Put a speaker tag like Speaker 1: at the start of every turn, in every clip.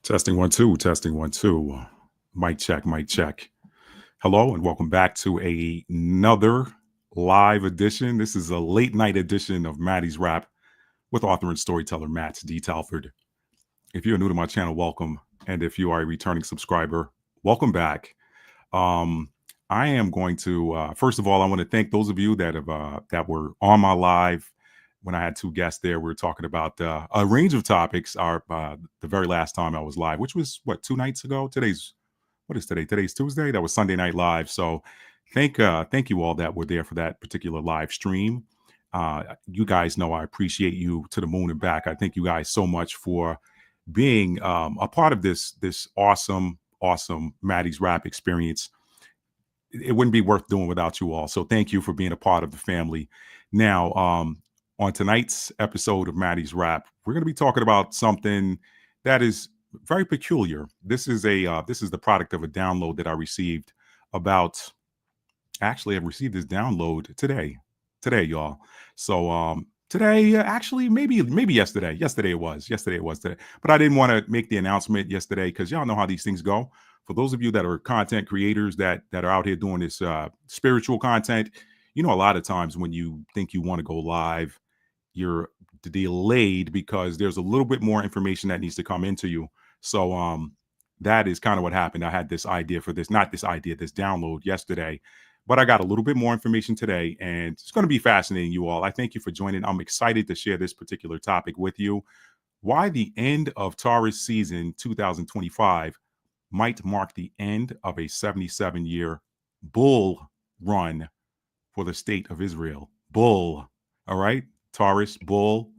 Speaker 1: Testing one, two, testing one, two. Mic check, mic check. Hello, and welcome back to another live edition. This is a late night edition of Mattie's Rap with author and storyteller Matt D. Talford. If you're new to my channel, welcome. And if you are a returning subscriber, welcome back. I am going to, first of all, I want to thank those of you that have that were on my live when I had two guests there. We were talking about a range of topics. The very last time I was live, which was what, 2 nights ago. What is today? Today's Tuesday. That was Sunday Night Live. So thank you all that were there for that particular live stream. You guys know I appreciate you to the moon and back. I thank you guys so much for being a part of this awesome Mattie's Rap experience. It wouldn't be worth doing without you all. So thank you for being a part of the family. Now, on tonight's episode of Mattie's Rap, we're going to be talking about something that is very peculiar. This is the product of a download that I received about. Actually, I received this download today, y'all. So today, actually, maybe yesterday. Yesterday it was today. But I didn't want to make the announcement yesterday because y'all know how these things go. For those of you that are content creators that are out here doing this spiritual content, you know, a lot of times when you think you want to go live, you're delayed because there's a little bit more information that needs to come into you. So that is kind of what happened. I had this idea for this download yesterday, but I got a little bit more information today, and it's going to be fascinating, you all. I thank you for joining. I'm excited to share this particular topic with you. Why the end of Taurus season 2025 might mark the end of a 77-year bull run for the state of Israel. Bull, all right? Taurus, bull.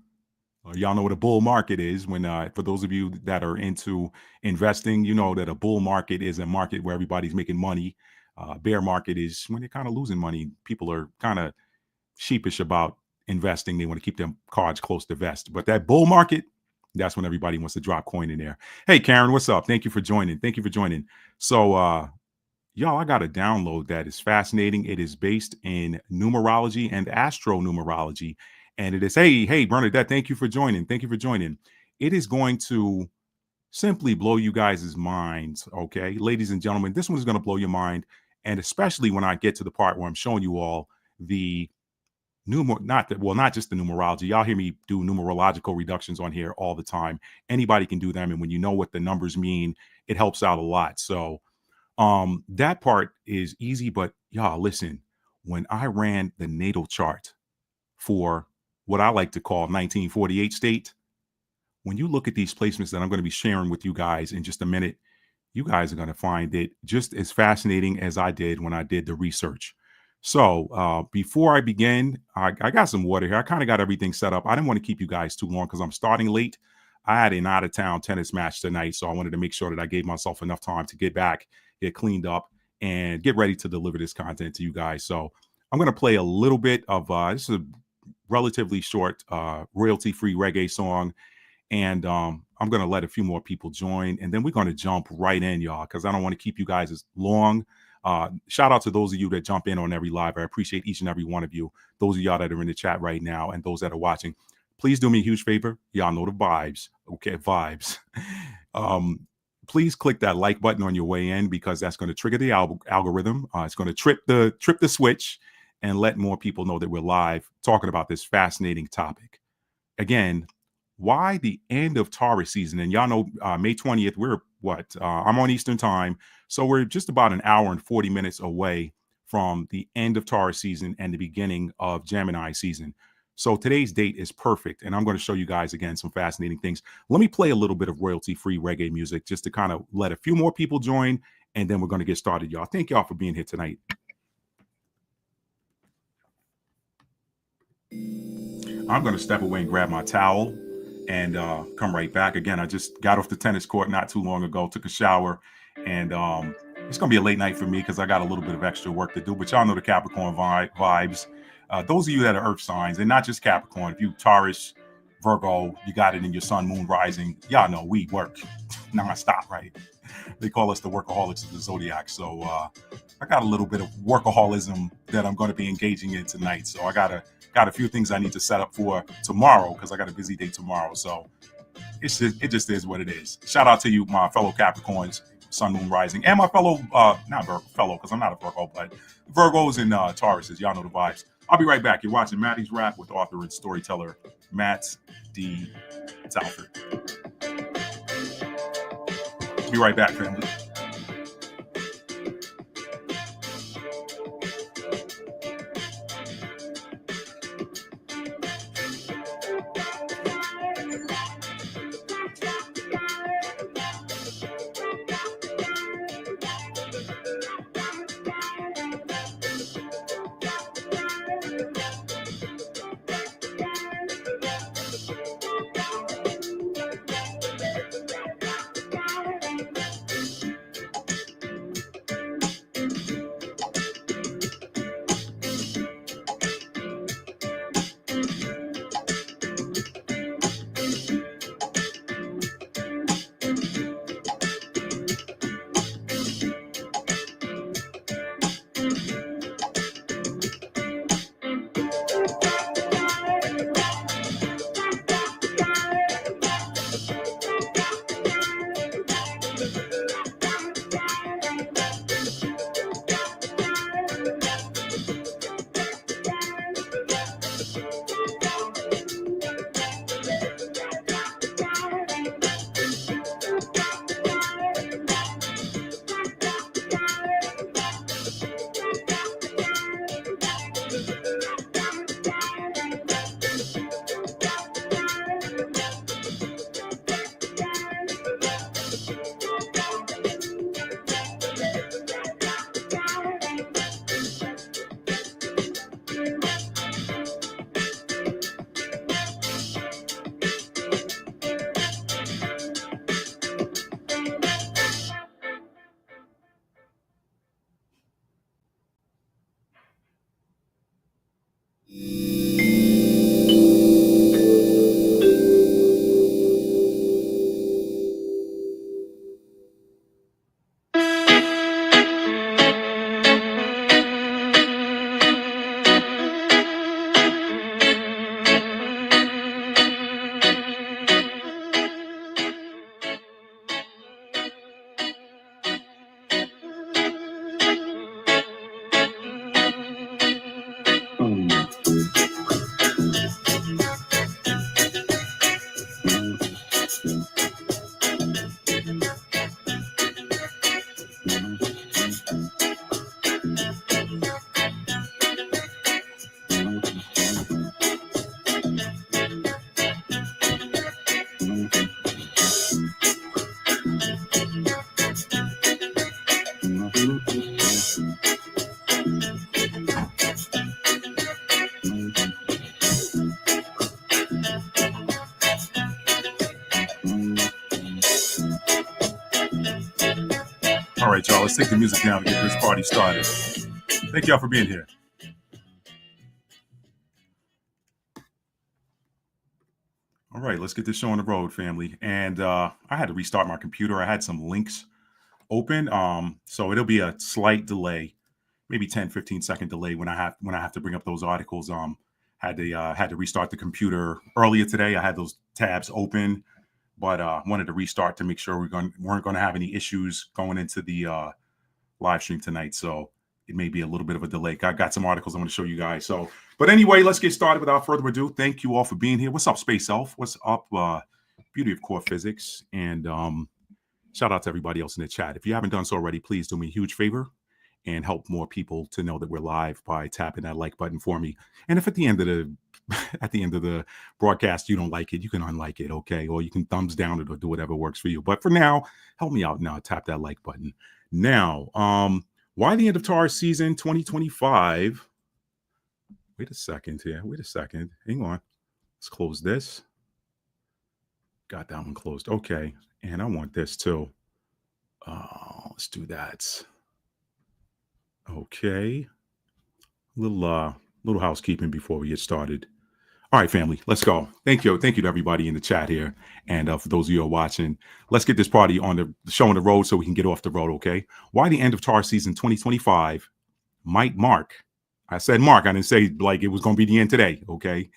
Speaker 1: Y'all know what a bull market is. When for those of you that are into investing, you know that a bull market is a market where everybody's making money. Bear market is when they're kind of losing money. People are kind of sheepish about investing. They want to keep their cards close to vest. But that bull market, that's when everybody wants to drop coin in there. Hey, Karen, what's up? Thank you for joining. So, y'all, I got a download that is fascinating. It is based in numerology and astro-numerology. And it is, hey, Bernadette, thank you for joining. It is going to simply blow you guys' minds, okay? Ladies and gentlemen, this one is going to blow your mind. And especially when I get to the part where I'm showing you all the not just the numerology. Y'all hear me do numerological reductions on here all the time. Anybody can do them. And when you know what the numbers mean, it helps out a lot. So that part is easy, but y'all listen, when I ran the natal chart for what I like to call 1948 state, when you look at these placements that I'm going to be sharing with you guys in just a minute, you guys are going to find it just as fascinating as I did when I did the research. So before I begin, I got some water here. I kind of got everything set up. I didn't want to keep you guys too long because I'm starting late. I had an out-of-town tennis match tonight, so I wanted to make sure that I gave myself enough time to get back, get cleaned up, and get ready to deliver this content to you guys. So I'm going to play a little bit of this is a relatively short royalty-free reggae song, and I'm going to let a few more people join, and then we're going to jump right in, y'all, because I don't want to keep you guys as long. Shout out to those of you that jump in on every live. I appreciate each and every one of you. Those of y'all that are in the chat right now and those that are watching, please do me a huge favor. Y'all know the vibes. Okay, vibes. Please click that like button on your way in because that's going to trigger the algorithm. It's going to trip the switch and let more people know that we're live talking about this fascinating topic. Again, why the end of Taurus season? And y'all know May 20th, we're I'm on Eastern time. So we're just about an hour and 40 minutes away from the end of Taurus season and the beginning of Gemini season. So today's date is perfect. And I'm going to show you guys again some fascinating things. Let me play a little bit of royalty-free reggae music just to kind of let a few more people join. And then we're going to get started, y'all. Thank y'all for being here tonight. I'm going to step away and grab my towel and come right back. Again, I just got off the tennis court not too long ago, took a shower, and it's going to be a late night for me because I got a little bit of extra work to do. But y'all know the Capricorn vibes. Those of you that are earth signs, and not just Capricorn, if you Taurus, Virgo, you got it in your sun, moon, rising, y'all know we work nonstop, right? They call us the workaholics of the zodiac. So I got a little bit of workaholism that I'm going to be engaging in tonight. So I got a few things I need to set up for tomorrow because I got a busy day tomorrow. So it just is what it is. Shout out to you, my fellow Capricorns, Sun, Moon, Rising, and my fellow not fellow because I'm not a Virgo, but Virgos and Tauruses. Y'all know the vibes. I'll be right back. You're watching Mattie's Rap with author and storyteller Matt D. Talford. Be right back, family. All right, y'all, let's take the music down to get this party started. Thank y'all for being here. All right, let's get this show on the road, family. And I had to restart my computer. I had some links open. So it'll be a slight delay, maybe 10, 15-second delay when I have to bring up those articles. Had to restart the computer earlier today. I had those tabs open, but wanted to restart to make sure weren't going to have any issues going into the live stream tonight. So it may be a little bit of a delay. I got some articles I want to show you guys. So, but anyway, let's get started without further ado. Thank you all for being here. What's up, Space Elf? What's up, Beauty of Core Physics? And shout out to everybody else in the chat. If you haven't done so already, please do me a huge favor and help more people to know that we're live by tapping that like button for me. And if at the end of the broadcast you don't like it, you can unlike it, okay? Or you can thumbs down it or do whatever works for you. But for now, help me out now. Tap that like button. Now, why the end of Taurus season 2025? Wait a second here. Wait a second. Hang on. Let's close this. Got that one closed. Okay. And I want this too. Let's do that. Okay. Little housekeeping before we get started. All right, family, let's go. Thank you to everybody in the chat here. And for those of you who are watching, let's get this party on the show on the road so we can get off the road, okay? Why the end of Taurus season 2025 might mark. I said mark. I didn't say like it was going to be the end today, okay?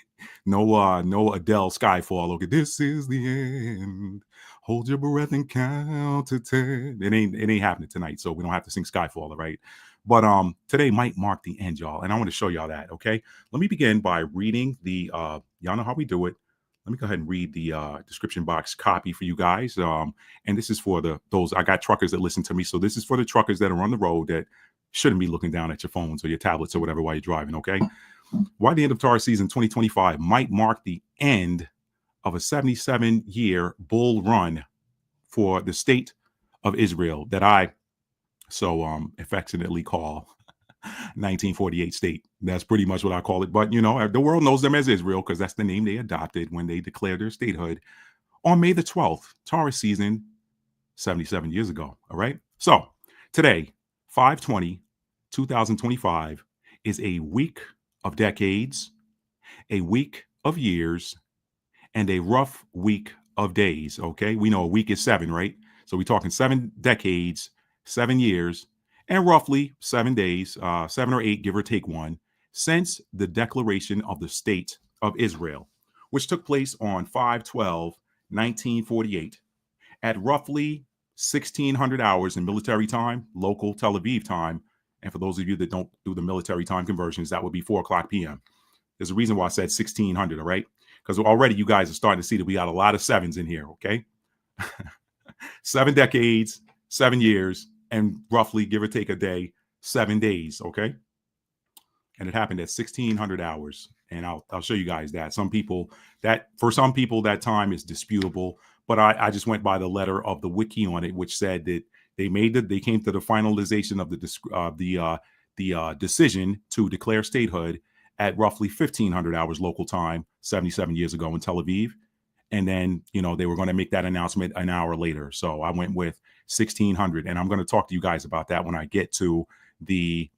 Speaker 1: No Adele Skyfall. Okay, this is the end. Hold your breath and count to 10. It ain't happening tonight, so we don't have to sing Skyfall, all right? But today might mark the end, y'all, and I want to show y'all that. Okay, let me begin by reading the y'all know how we do it. Let me go ahead and read the description box copy for you guys. And this is for those I got truckers that listen to me, so this is for the truckers that are on the road that shouldn't be looking down at your phones or your tablets or whatever while you're driving. Okay. Why the end of Taurus season 2025 might mark the end of a 77-year bull run for the state of Israel that I so affectionately call 1948 state. That's pretty much what I call it. But, the world knows them as Israel because that's the name they adopted when they declared their statehood on May the 12th, Taurus season 77 years ago. All right. So today, 5/20/2025 is a week of decades, a week of years, and a rough week of days. Okay. We know a week is 7, right? So we're talking 7 decades, 7 years, and roughly 7 days, 7 or 8, give or take one, since the Declaration of the State of Israel, which took place on 5/12/1948 at roughly 1600 hours in military time, local Tel Aviv time. And for those of you that don't do the military time conversions, that would be 4:00 p.m. There's a reason why I said 1600, all right? Because already you guys are starting to see that we got a lot of sevens in here, okay? 7 decades, 7 years, and roughly, give or take a day, 7 days, okay? And it happened at 1600 hours. And I'll show you guys that. For some people, that time is disputable, but I just went by the letter of the wiki on it, which said that they came to the finalization of the decision to declare statehood at roughly 1500 hours local time, 77 years ago in Tel Aviv. And then, they were going to make that announcement an hour later. So I went with 1600, and I'm going to talk to you guys about that when I get to the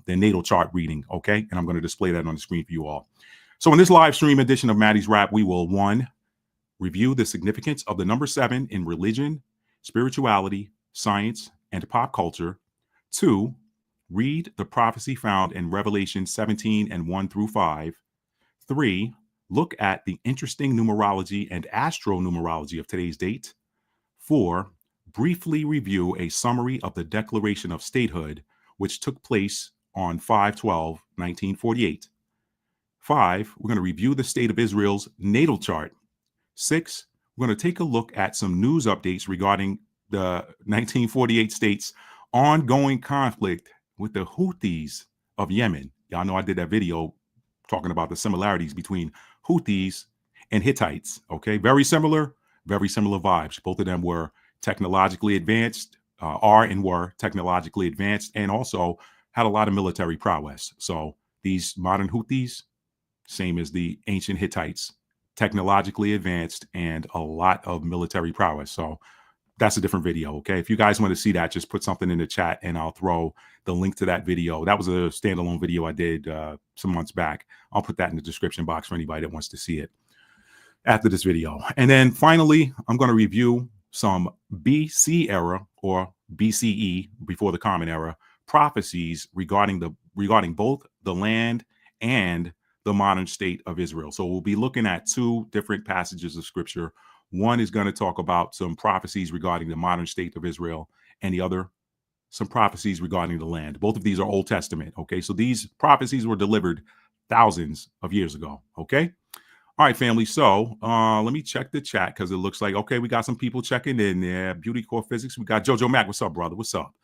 Speaker 1: natal chart reading. Okay. And I'm going to display that on the screen for you all. So in this live stream edition of Mattie's Rap, we will 1, review the significance of the number 7 in religion, spirituality, science, and pop culture. 2, read the prophecy found in Revelation 17 and 1 through 5. 3, look at the interesting numerology and astro-numerology of today's date. 4, briefly review a summary of the Declaration of Statehood, which took place on 5/12/1948. 5, we're going to review the state of Israel's natal chart. 6, we're going to take a look at some news updates regarding the 1948 state's ongoing conflict with the Houthis of Yemen. Y'all know I did that video talking about the similarities between Houthis and Hittites. Okay, very similar vibes. Both of them were technologically advanced, are and were technologically advanced, and also had a lot of military prowess. So these modern Houthis, same as the ancient Hittites, technologically advanced and a lot of military prowess. So that's a different video. Okay. If you guys want to see that, just put something in the chat and I'll throw the link to that video. That was a standalone video I did some months back. I'll put that in the description box for anybody that wants to see it after this video. And then finally, I'm going to review some BC era or BCE, before the Common Era, prophecies regarding both the land and the modern state of Israel. So we'll be looking at 2 different passages of scripture. One is going to talk about some prophecies regarding the modern state of Israel, and the other, some prophecies regarding the land. Both of these are Old Testament. Okay. So these prophecies were delivered thousands of years ago. Okay. All right, family. So let me check the chat because it looks like, okay, we got some people checking in there. Beauty Core Physics. We got Jojo Mac. What's up, brother? What's up?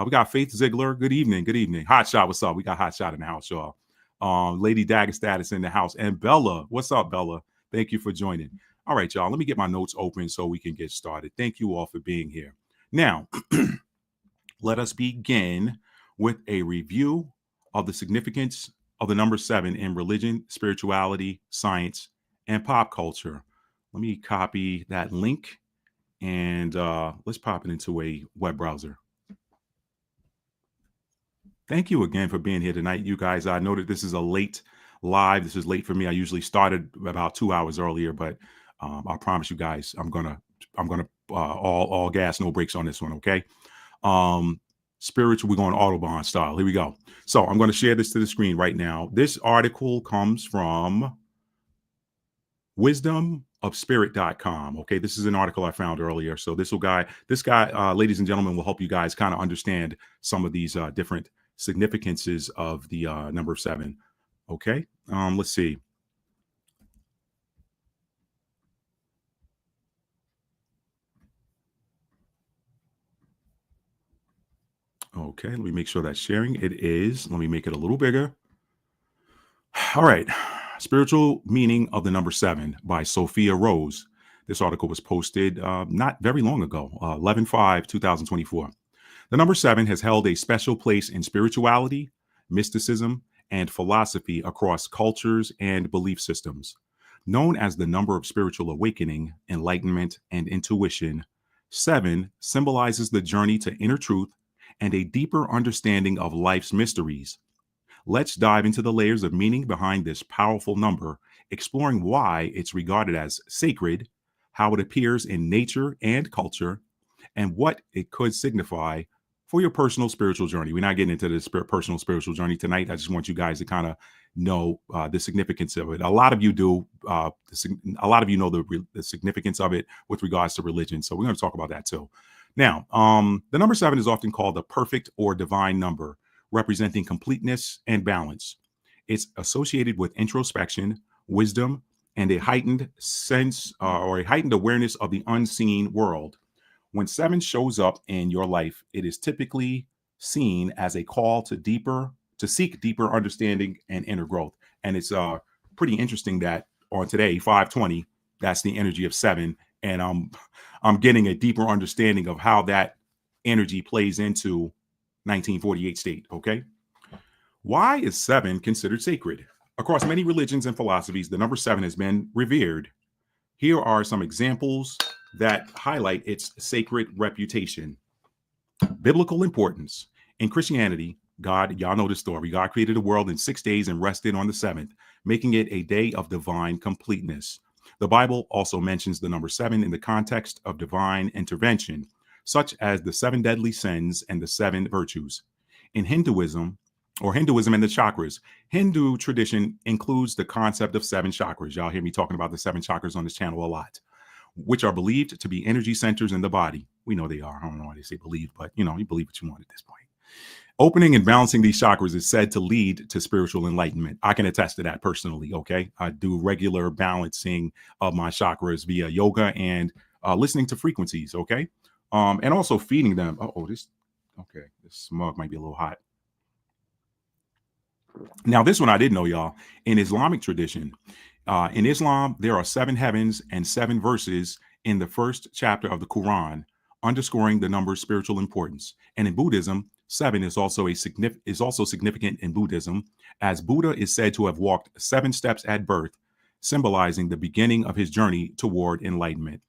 Speaker 1: We got Faith Ziegler. Good evening. Good evening. Hot Shot. What's up? We got Hot Shot in the house, y'all. Lady Dagger Status in the house. And Bella. What's up, Bella? Thank you for joining. All right, y'all. Let me get my notes open so we can get started. Thank you all for being here. Now, let us begin with a review of the significance of the number 7 in religion, spirituality, science, and pop culture. Let me copy that link and let's pop it into a web browser. Thank you again for being here tonight, you guys. I know that this is a late live. This is late for me. I usually started about 2 hours earlier, but I promise you guys, I'm gonna all gas, no brakes on this one. Okay. Spiritual, we're going Autobahn style. Here we go. So I'm going to share this to the screen right now. This article comes from wisdomofspirit.com. Okay, this is an article I found earlier. So this guy, ladies and gentlemen, will help you guys kind of understand some of these different significances of the number 7. Okay, let's see. Okay, let me make sure that's sharing. It is. Let me make it a little bigger. All right. Spiritual Meaning of the Number 7 by Sophia Rose. This article was posted not very long ago, 11/5/2024. The number 7 has held a special place in spirituality, mysticism, and philosophy across cultures and belief systems. Known as the number of spiritual awakening, enlightenment, and intuition, 7 symbolizes the journey to inner truth and a deeper understanding of life's mysteries. Let's dive into the layers of meaning behind this powerful number, exploring why it's regarded as sacred, how it appears in nature and culture, and what it could signify for your personal spiritual journey. We're not getting into the personal spiritual journey tonight. I just want you guys to kind of know the significance of it. A lot of you do. A lot of you know the significance of it with regards to religion. So we're going to talk about that too. Now, the number 7 is often called the perfect or divine number, representing completeness and balance. It's associated with introspection, wisdom, and a heightened sense or a heightened awareness of the unseen world. When 7 shows up in your life, it is typically seen as a call to seek deeper understanding and inner growth. And it's pretty interesting that on today, 520, that's the energy of 7, and I'm getting a deeper understanding of how that energy plays into 1948 state. Okay, why is 7 considered sacred? Across many religions and philosophies, the number 7 has been revered. Here are some examples that highlight its sacred reputation. Biblical importance. In Christianity, y'all know the story. God created the world in 6 days and rested on the 7th, making it a day of divine completeness. The Bible also mentions the number 7 in the context of divine intervention, such as the 7 deadly sins and the 7 virtues. In Hinduism and the chakras, Hindu tradition includes the concept of 7 chakras. Y'all hear me talking about the 7 chakras on this channel a lot, which are believed to be energy centers in the body. We know they are. I don't know why they say believe, but you believe what you want at this point. Opening and balancing these chakras is said to lead to spiritual enlightenment. I can attest to that personally. Okay, I do regular balancing of my chakras via yoga and listening to frequencies. Okay, and also feeding them. This mug might be a little hot. Now, this one I didn't know, y'all. In Islamic tradition, in Islam, there are 7 heavens and 7 verses in the first chapter of the Quran, underscoring the number's spiritual importance. And in Buddhism, 7 is also significant in Buddhism, as Buddha is said to have walked 7 steps at birth, symbolizing the beginning of his journey toward enlightenment.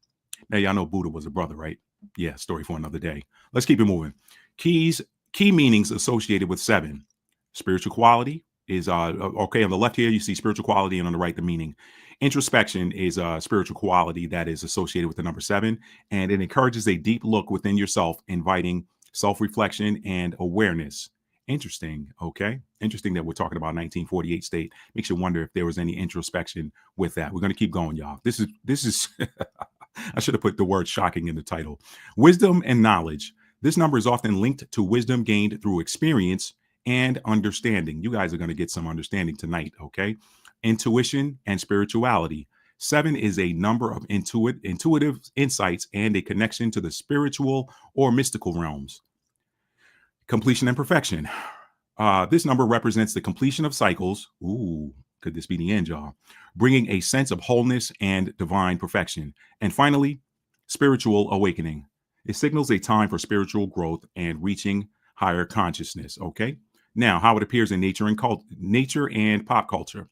Speaker 1: Now, y'all know Buddha was a brother, right? Yeah, story for another day. Let's keep it moving. Key meanings associated with 7. Spiritual quality is okay. On the left here, you see spiritual quality, and on the right, the meaning. Introspection is a spiritual quality that is associated with the number 7, and it encourages a deep look within yourself, inviting self-reflection and awareness. Interesting. Okay. Interesting that we're talking about 1948 state. Makes you wonder if there was any introspection with that. We're going to keep going, y'all. This is I should have put the word shocking in the title. Wisdom and knowledge. This number is often linked to wisdom gained through experience and understanding. You guys are going to get some understanding tonight. Okay. Intuition and spirituality. 7 is a number of intuitive insights and a connection to the spiritual or mystical realms. Completion and perfection. This number represents the completion of cycles. Ooh, could this be the end, y'all? Bringing a sense of wholeness and divine perfection. And finally, spiritual awakening. It signals a time for spiritual growth and reaching higher consciousness. Okay. Now, how it appears in nature and pop culture.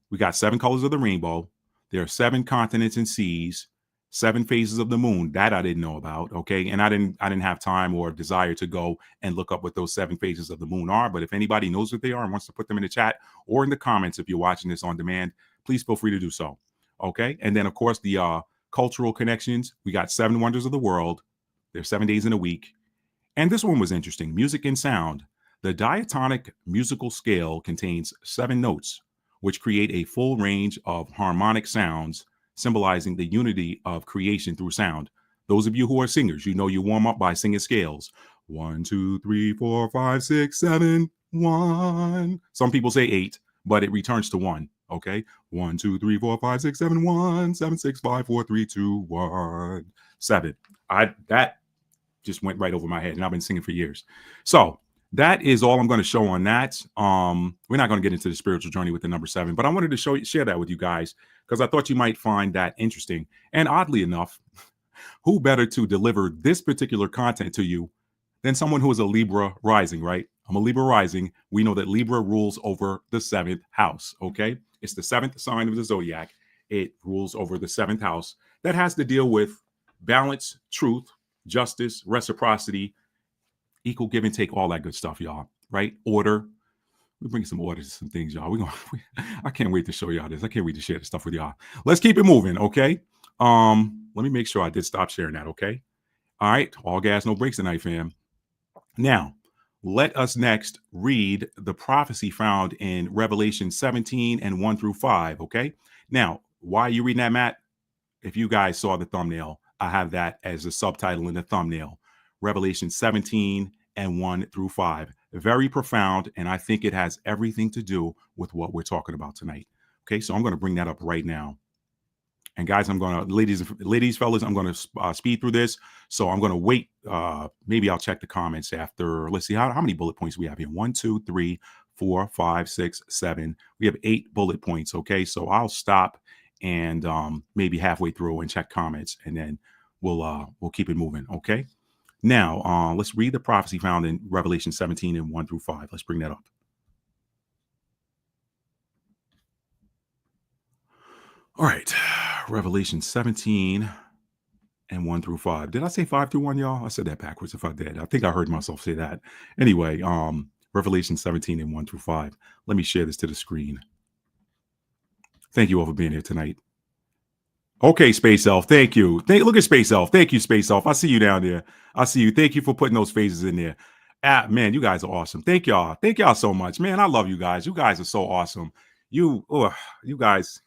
Speaker 1: We got 7 colors of the rainbow. There are 7 continents and seas, 7 phases of the moon. That I didn't know about. Okay. And I didn't have time or desire to go and look up what those 7 phases of the moon are. But if anybody knows what they are and wants to put them in the chat or in the comments, if you're watching this on demand, please feel free to do so. Okay. And then, of course, the cultural connections. We got 7 wonders of the world. There's 7 days in a week. And this one was interesting. Music and sound. The diatonic musical scale contains 7 notes, which create a full range of harmonic sounds, symbolizing the unity of creation through sound. Those of you who are singers, you know you warm up by singing scales. 1, 2, 3, 4, 5, 6, 7, 1. Some people say 8, but it returns to 1. Okay. 1, 2, 3, 4, 5, 6, 7, 1, 7, 6, 5, 4, 3, 2, 1, 7. That just went right over my head, and I've been singing for years. So that is all I'm going to show on that. We're not going to get into the spiritual journey with the number 7, but I wanted to share that with you guys because I thought you might find that interesting. And oddly enough, who better to deliver this particular content to you than someone who is a Libra rising, right? I'm a Libra rising. We know that Libra rules over the 7th house, okay? It's the 7th sign of the zodiac. It rules over the 7th house. That has to deal with balance, truth, justice, reciprocity, equal give and take, all that good stuff, y'all, right? Order. We bring some order to some things, y'all. I can't wait to show y'all this. I can't wait to share this stuff with y'all. Let's keep it moving, okay? Let me make sure I did stop sharing that, okay? All right, all gas, no brakes tonight, fam. Now, let us next read the prophecy found in Revelation 17 and 1 through 5, okay? Now, why are you reading that, Matt? If you guys saw the thumbnail, I have that as a subtitle in the thumbnail. Revelation 17 and 1 through 5. Very profound, and I think it has everything to do with what we're talking about tonight. Okay, so I'm going to bring that up right now. And guys, I'm going to, ladies, fellas, I'm going to speed through this. So I'm going to wait. Maybe I'll check the comments after. Let's see how many bullet points we have here. 1, 2, 3, 4, 5, 6, 7. We have 8 bullet points. Okay, so I'll stop and maybe halfway through and check comments, and then we'll keep it moving. Okay. Now let's read the prophecy found in Revelation 17 and 1 through 5. Let's bring that up. All right, Revelation 17 and 1 through 5. Did I say 5 through 1, y'all? I said that backwards if I did. I think I heard myself say that. Anyway, Revelation 17 and 1 through 5. Let me share this to the screen. Thank you all for being here tonight. Okay, Space Elf, thank you. Look at Space Elf. Thank you, Space Elf. I see you down there. I see you. Thank you for putting those faces in there. Man, you guys are awesome. Thank y'all. Thank y'all so much. Man, I love you guys. You guys are so awesome. You guys,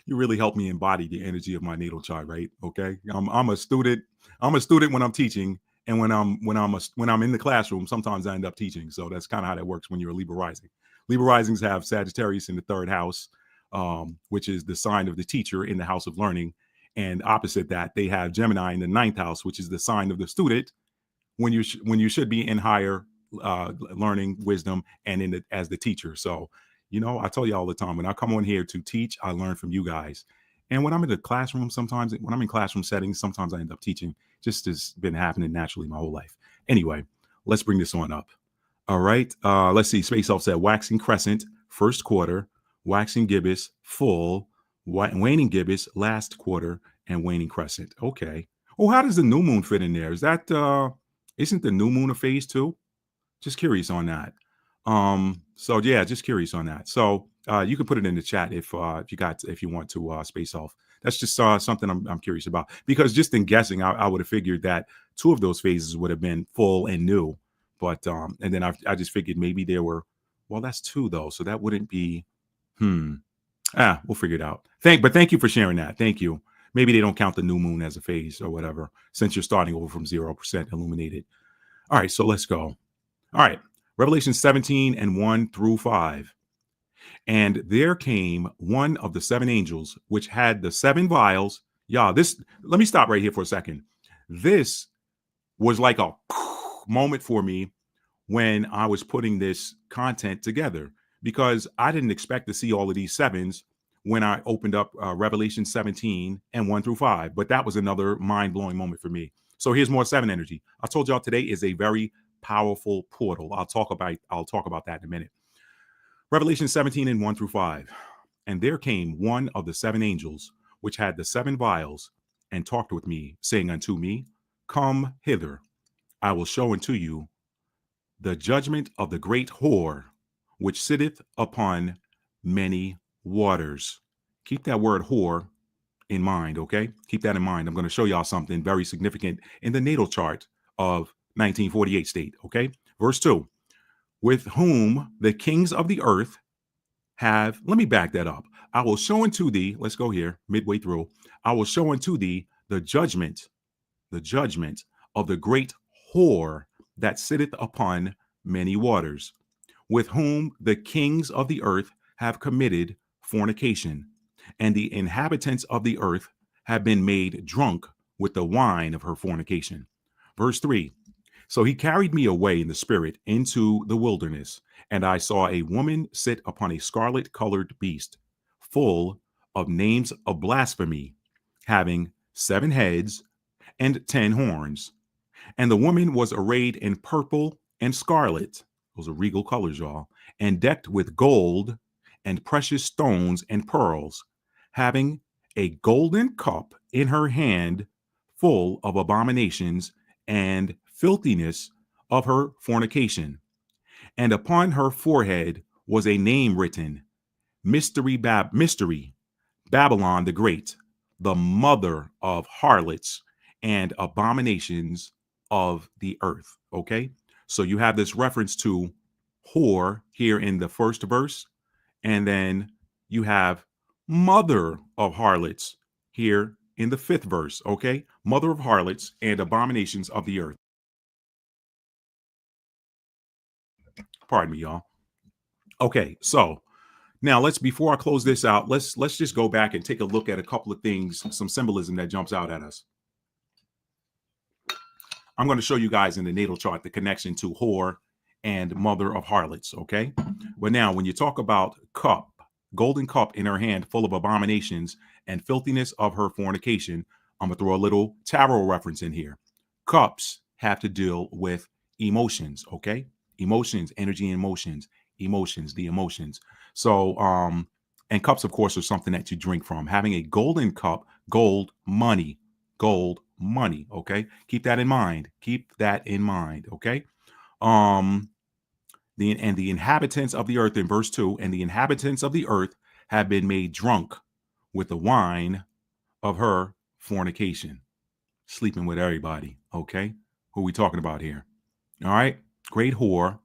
Speaker 1: you really help me embody the energy of my natal chart, right? Okay. I'm a student. I'm a student when I'm teaching, and when I'm in the classroom, sometimes I end up teaching. So that's kind of how that works when you're a Libra rising. Libra risings have Sagittarius in the 3rd house, which is the sign of the teacher in the house of learning. And opposite that, they have Gemini in the 9th house, which is the sign of the student when you should be in higher learning, wisdom, and as the teacher. So, I tell you all the time, when I come on here to teach, I learn from you guys. And when I'm in the classroom, sometimes when I'm in classroom settings, sometimes I end up teaching. Just has been happening naturally my whole life. Anyway, let's bring this on up. All right. Let's see. Space Elf said waxing crescent, 1st quarter, waxing gibbous, full, waning gibbous, last quarter, and waning crescent. Okay. Oh, how does the new moon fit in there? Is that isn't the new moon a phase too? Just curious on that. So yeah, just curious on that. So you can put it in the chat if you want to, Space Off. That's just something I'm curious about, because just in guessing, I would have figured that 2 of those phases would have been full and new, but and then I just figured maybe there were. Well, that's 2 though, so that wouldn't be. We'll figure it out. Thank you for sharing that. Thank you. Maybe they don't count the new moon as a phase or whatever, since you're starting over from 0% illuminated. All right, so let's go. All right, Revelation 17 and 1 through 5. And there came one of the 7 angels, which had the 7 vials. Let me stop right here for a second. This was like a moment for me when I was putting this content together, because I didn't expect to see all of these 7s when I opened up Revelation 17 and 1 through 5. But that was another mind-blowing moment for me. So here's more 7 energy. I told y'all today is a very powerful portal. I'll talk about that in a minute. Revelation 17 and 1 through 5. And there came one of the 7 angels, which had the 7 vials, and talked with me, saying unto me, Come hither, I will show unto you the judgment of the great whore, which sitteth upon many waters. Keep that word whore in mind, okay? Keep that in mind. I'm going to show y'all something very significant in the natal chart of 1948 state, okay? Verse 2. With whom the kings of the earth let me back that up. I will show unto thee, let's go here, midway through. I will show unto thee the judgment of the great whore that sitteth upon many waters, with whom the kings of the earth have committed fornication, and the inhabitants of the earth have been made drunk with the wine of her fornication. Verse 3. So he carried me away in the spirit into the wilderness, and I saw a woman sit upon a scarlet colored beast, full of names of blasphemy, having 7 heads and 10 horns. And the woman was arrayed in purple and scarlet. Those are regal colors, y'all. And decked with gold and precious stones and pearls, having a golden cup in her hand full of abominations and filthiness of her fornication. And upon her forehead was a name written, Mystery, Babylon the Great, the mother of harlots and abominations of the earth. Okay. So you have this reference to whore here in the first verse. And then you have mother of harlots here in the 5th verse. Okay. Mother of harlots and abominations of the earth. Pardon me, y'all. Okay. So now before I close this out, let's just go back and take a look at a couple of things, some symbolism that jumps out at us. I'm going to show you guys in the natal chart the connection to whore and mother of harlots, okay? But now when you talk about cup, golden cup in her hand full of abominations and filthiness of her fornication, I'm going to throw a little tarot reference in here. Cups have to deal with emotions, okay? Emotions, energy, emotions, the emotions. So, and cups, of course, are something that you drink from. Having a golden cup, gold money, okay? Keep that in mind. Okay? The inhabitants of the earth in verse 2, and the inhabitants of the earth have been made drunk with the wine of her fornication. Sleeping with everybody, okay? Who are we talking about here? All right? Great whore,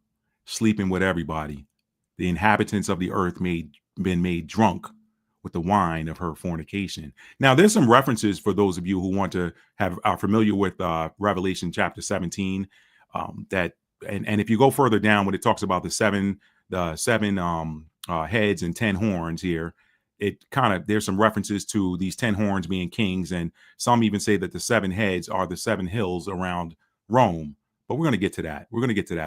Speaker 1: sleeping with everybody. The inhabitants of the earth been made drunk with the wine of her fornication. Now, there's some references for those of you who are familiar with Revelation chapter 17. That and if you go further down, when it talks about the seven heads and 10 horns here, there's some references to these 10 horns being kings, and some even say that the 7 heads are the 7 hills around Rome. But we're going to get to that.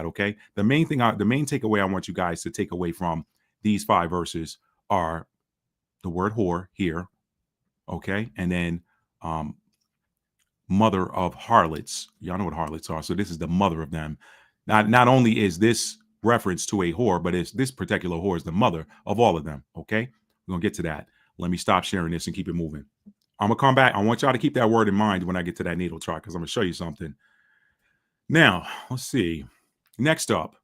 Speaker 1: Okay. The main takeaway I want you guys to take away from these 5 verses are the word whore here, okay, and then mother of harlots. Y'all know what harlots are, so this is the mother of them. Not only is this reference to a whore, but this particular whore is the mother of all of them. Okay, we're gonna get to that. Let me stop sharing this and keep it moving. I'm gonna come back. I want y'all to keep that word in mind when I get to that natal chart, because I'm gonna show you something. Now, let's see. Next up,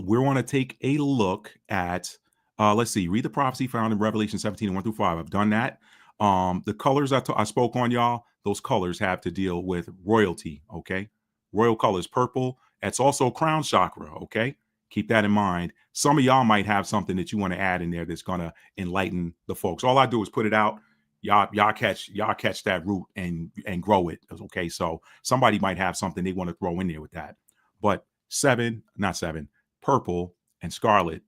Speaker 1: we want to take a look at let's see, read the prophecy found in Revelation 17, 1-5. I've done that. The colors I spoke on, y'all, those colors have to deal with royalty, okay? Royal colors, purple. That's also crown chakra, okay? Keep that in mind. Some of y'all might have something that you want to add in there that's going to enlighten the folks. All I do is put it out. Y'all catch that root and grow it, okay? So somebody might have something they want to throw in there with that. But purple and scarlet.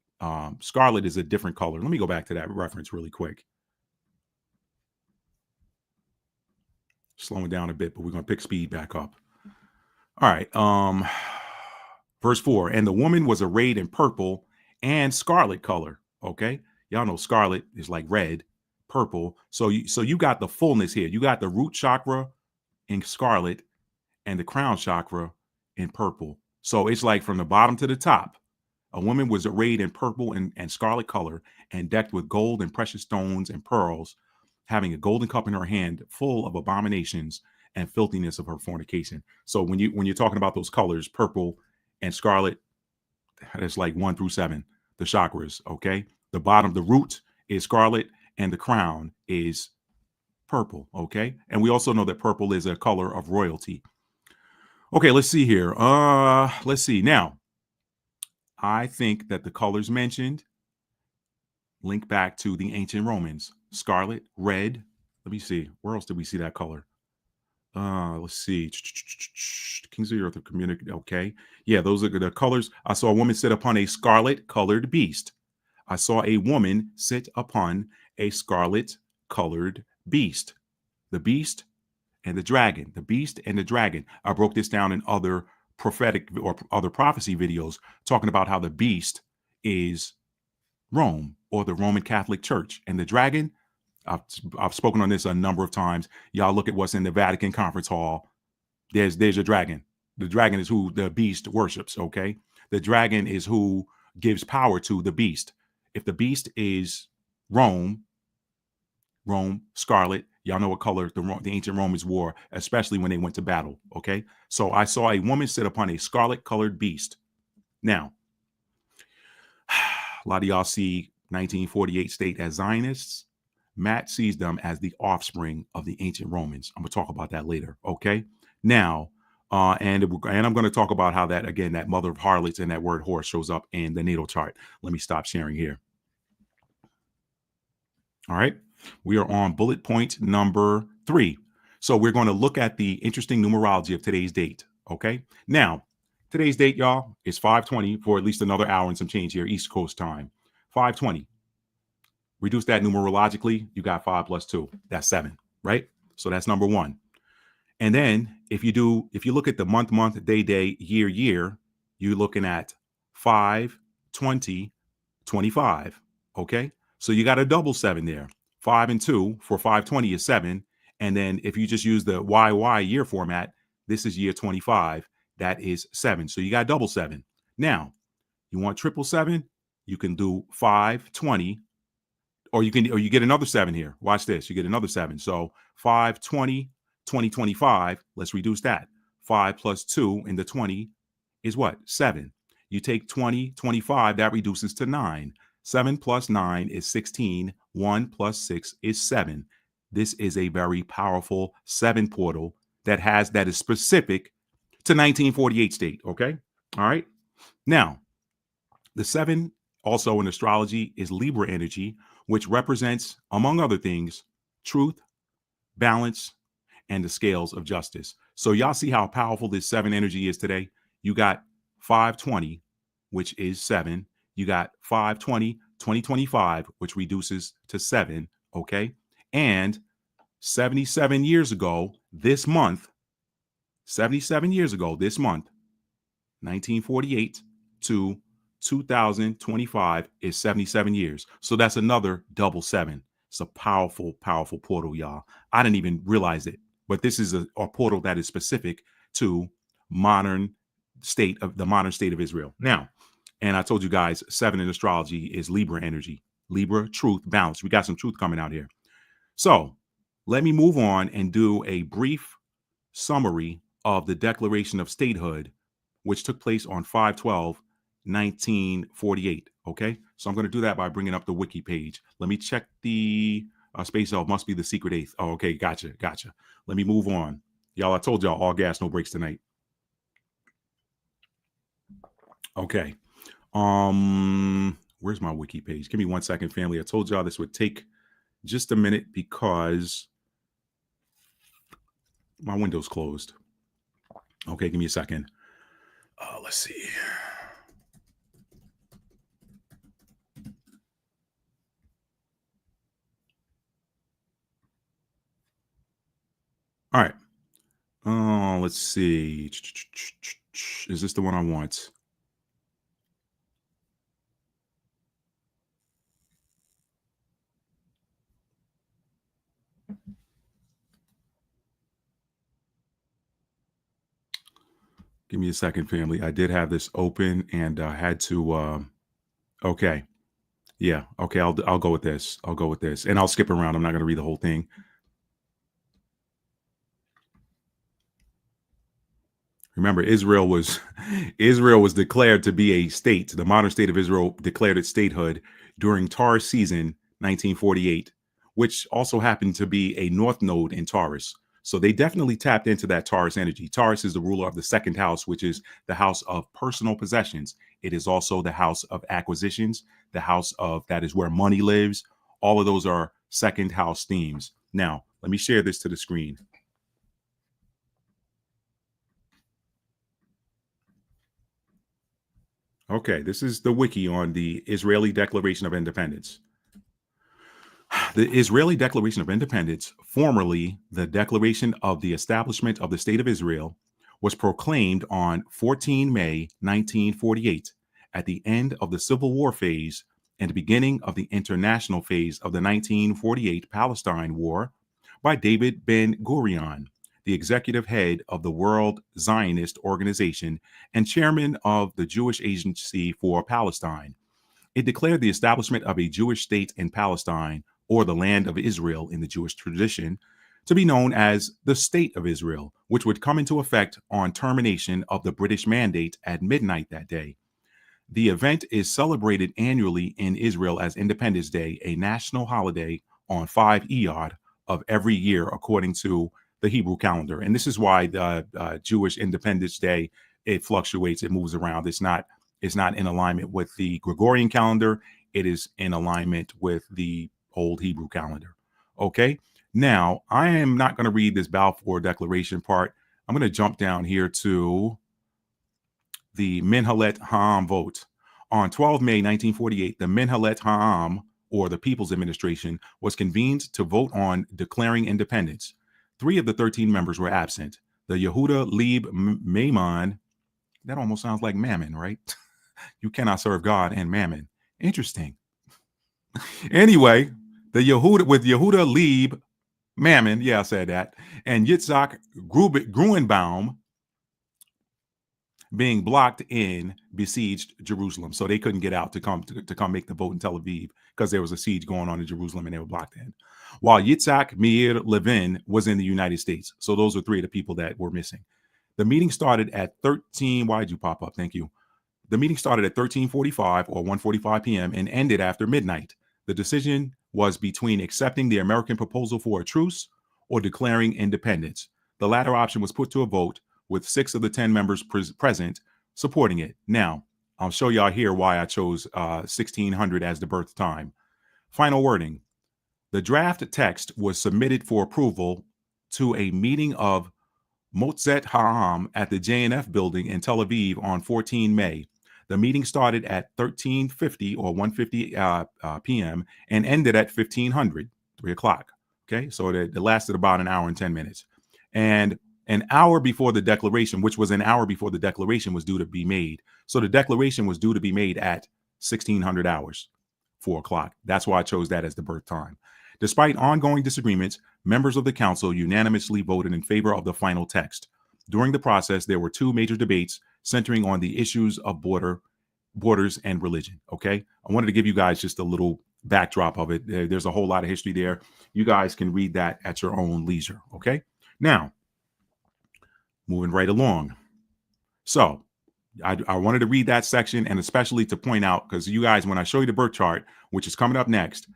Speaker 1: Scarlet is a different color. Let me go back to that reference really quick. Slowing down a bit, but we're going to pick speed back up. All right. Verse 4, and the woman was arrayed in purple and scarlet color. Okay. Y'all know scarlet is like red, purple. So you got the fullness here. You got the root chakra in scarlet and the crown chakra in purple. So it's like from the bottom to the top. A woman was arrayed in purple and scarlet color and decked with gold and precious stones and pearls, having a golden cup in her hand full of abominations and filthiness of her fornication. So when you're talking about those colors, purple and scarlet, it's like 1-7, the chakras, okay? The bottom, the root is scarlet and the crown is purple, okay? And we also know that purple is a color of royalty. Okay, let's see here. Let's see. Now, I think that the colors mentioned link back to the ancient Romans. Scarlet, red. Let me see. Where else did we see that color? Let's see. Kings of the Earth of community. Okay. Yeah, those are the colors. I saw a woman sit upon a scarlet colored beast. I saw a woman sit upon a scarlet colored beast. The beast and the dragon. The beast and the dragon. I broke this down in other prophetic or other prophecy videos talking about how the beast is Rome or the Roman Catholic Church, and the dragon, I've spoken on this a number of times. Y'all look at what's in the Vatican Conference Hall. There's your dragon. The dragon is who the beast worships. Okay, the dragon is who gives power to the beast. If the beast is Rome, scarlet. Y'all know what color the ancient Romans wore, especially when they went to battle. Okay, so I saw a woman sit upon a scarlet colored beast. Now, a lot of y'all see 1948 state as Zionists. Matt sees them as the offspring of the ancient Romans. I'm going to talk about that later. Okay. Now, and I'm going to talk about how that, again, that mother of harlots and that word horse shows up in the natal chart. Let me stop sharing here. All right. We are on bullet point number 3. So we're going to look at the interesting numerology of today's date. Okay. Now, today's date, y'all, is 5:20 for at least another hour and some change here, East Coast time. 5:20. Reduce that numerologically, you got 5 plus 2. That's 7, right? So that's number 1. And then if you look at the month, day, year, you're looking at 5, 20, 25. Okay. So you got a double 7 there. 5 and 2 for 520 is 7. And then if you just use the YY year format, this is year 25. That is 7. So you got double 7. Now, you want triple 7? You can do 5, 20. Or you get another 7 here. Watch this. You get another 7. So 5, 20, 20, 25. Let's reduce that. 5 plus 2 in the 20 is what? 7. You take 20, 25. That reduces to 9. 7 plus 9 is 16. 1 plus 6 is 7. This is a very powerful 7 portal that is specific to 1948 state. Okay. All right. Now, the 7 also in astrology is Libra energy, which represents, among other things, truth, balance, and the scales of justice. So y'all see how powerful this 7 energy is today? You got 520, which is 7. You got 520, 2025, which reduces to 7. Okay. And 77 years ago, this month, 1948 to 2025 is 77 years. So that's another double 7. It's a powerful, powerful portal, y'all. I didn't even realize it, but this is a portal that is specific to the modern state of Israel. Now, and I told you guys, 7 in astrology is Libra energy. Libra, truth, balance. We got some truth coming out here. So let me move on and do a brief summary of the Declaration of Statehood, which took place on 5/12/1948. Okay, so I'm going to do that by bringing up the wiki page. Let me check the space. Oh, must be the secret 8th. Oh, okay, gotcha. Let me move on, y'all. I told y'all all gas, no breaks tonight. Okay, where's my wiki page? Give me 1 second, family. I told y'all this would take just a minute because my window's closed. Okay, give me a second. Let's see. All right. Let's see. Is this the one I want? Give me a second, family. I did have this open and I had to. Okay. Yeah. Okay. I'll go with this. And I'll skip around. I'm not going to read the whole thing. Remember, Israel was declared to be a state. The modern state of Israel declared its statehood during Taurus season 1948, which also happened to be a north node in Taurus. So they definitely tapped into that Taurus energy. Taurus is the ruler of the second house, which is the house of personal possessions. It is also the house of acquisitions, the house of that is where money lives. All of those are second house themes. Now, let me share this to the screen. Okay, this is the wiki on the Israeli Declaration of Independence. The Israeli Declaration of Independence, formerly the Declaration of the Establishment of the State of Israel, was proclaimed on 14 May 1948 at the end of the Civil War phase and the beginning of the international phase of the 1948 Palestine War by David Ben-Gurion, the executive head of the World Zionist Organization and chairman of the Jewish Agency for Palestine. It declared the establishment of a Jewish state in Palestine, or the land of Israel in the Jewish tradition, to be known as the State of Israel, which would come into effect on termination of the British Mandate at midnight that day. The event is celebrated annually in Israel as Independence Day, a national holiday on 5 Iyar of every year, according to the Hebrew calendar. And this is why the Jewish Independence Day, it fluctuates, it moves around. It's not in alignment with the Gregorian calendar. It is in alignment with the old Hebrew calendar. Okay. Now, I am not going to read this Balfour Declaration part. I'm going to jump down here to the Minhalet Ha'am vote. On 12 May 1948, the Minhalet Ha'am, or the People's Administration, was convened to vote on declaring independence. 3 of the 13 members were absent. The Yehuda Leib Maimon, that almost sounds like Mammon, right? You cannot serve God and Mammon. Interesting. Anyway, the Yehuda Leib Mammon, yeah, I said that, and Yitzhak Gruenbaum being blocked in besieged Jerusalem. So they couldn't get out to come make the vote in Tel Aviv because there was a siege going on in Jerusalem and they were blocked in. While Yitzhak Meir Levin was in the United States. So those are 3 of the people that were missing. The meeting started at 13. Why'd you pop up? Thank you. The meeting started at 13:45 or 1:45 p.m. and ended after midnight. The decision was between accepting the American proposal for a truce or declaring independence. The latter option was put to a vote with 6 of the 10 members present supporting it. Now, I'll show y'all here why I chose 1600 as the birth time. Final wording. The draft text was submitted for approval to a meeting of Motzet Ha'am at the JNF building in Tel Aviv on 14 May. The meeting started at 13:50 or 1:50 p.m. and ended at 1500, 3 o'clock. Okay, so it lasted about an hour and 10 minutes. And an hour before the declaration, which was an hour before the declaration was due to be made. So the declaration was due to be made at 1600 hours, 4 o'clock. That's why I chose that as the birth time. Despite ongoing disagreements, members of the council unanimously voted in favor of the final text. During the process, there were 2 major debates centering on the issues of borders and religion. Okay, I wanted to give you guys just a little backdrop of it. There's a whole lot of history there. You guys can read that at your own leisure. Okay, now moving right along. So I wanted to read that section, and especially to point out, because you guys, when I show you the birth chart, which is coming up next,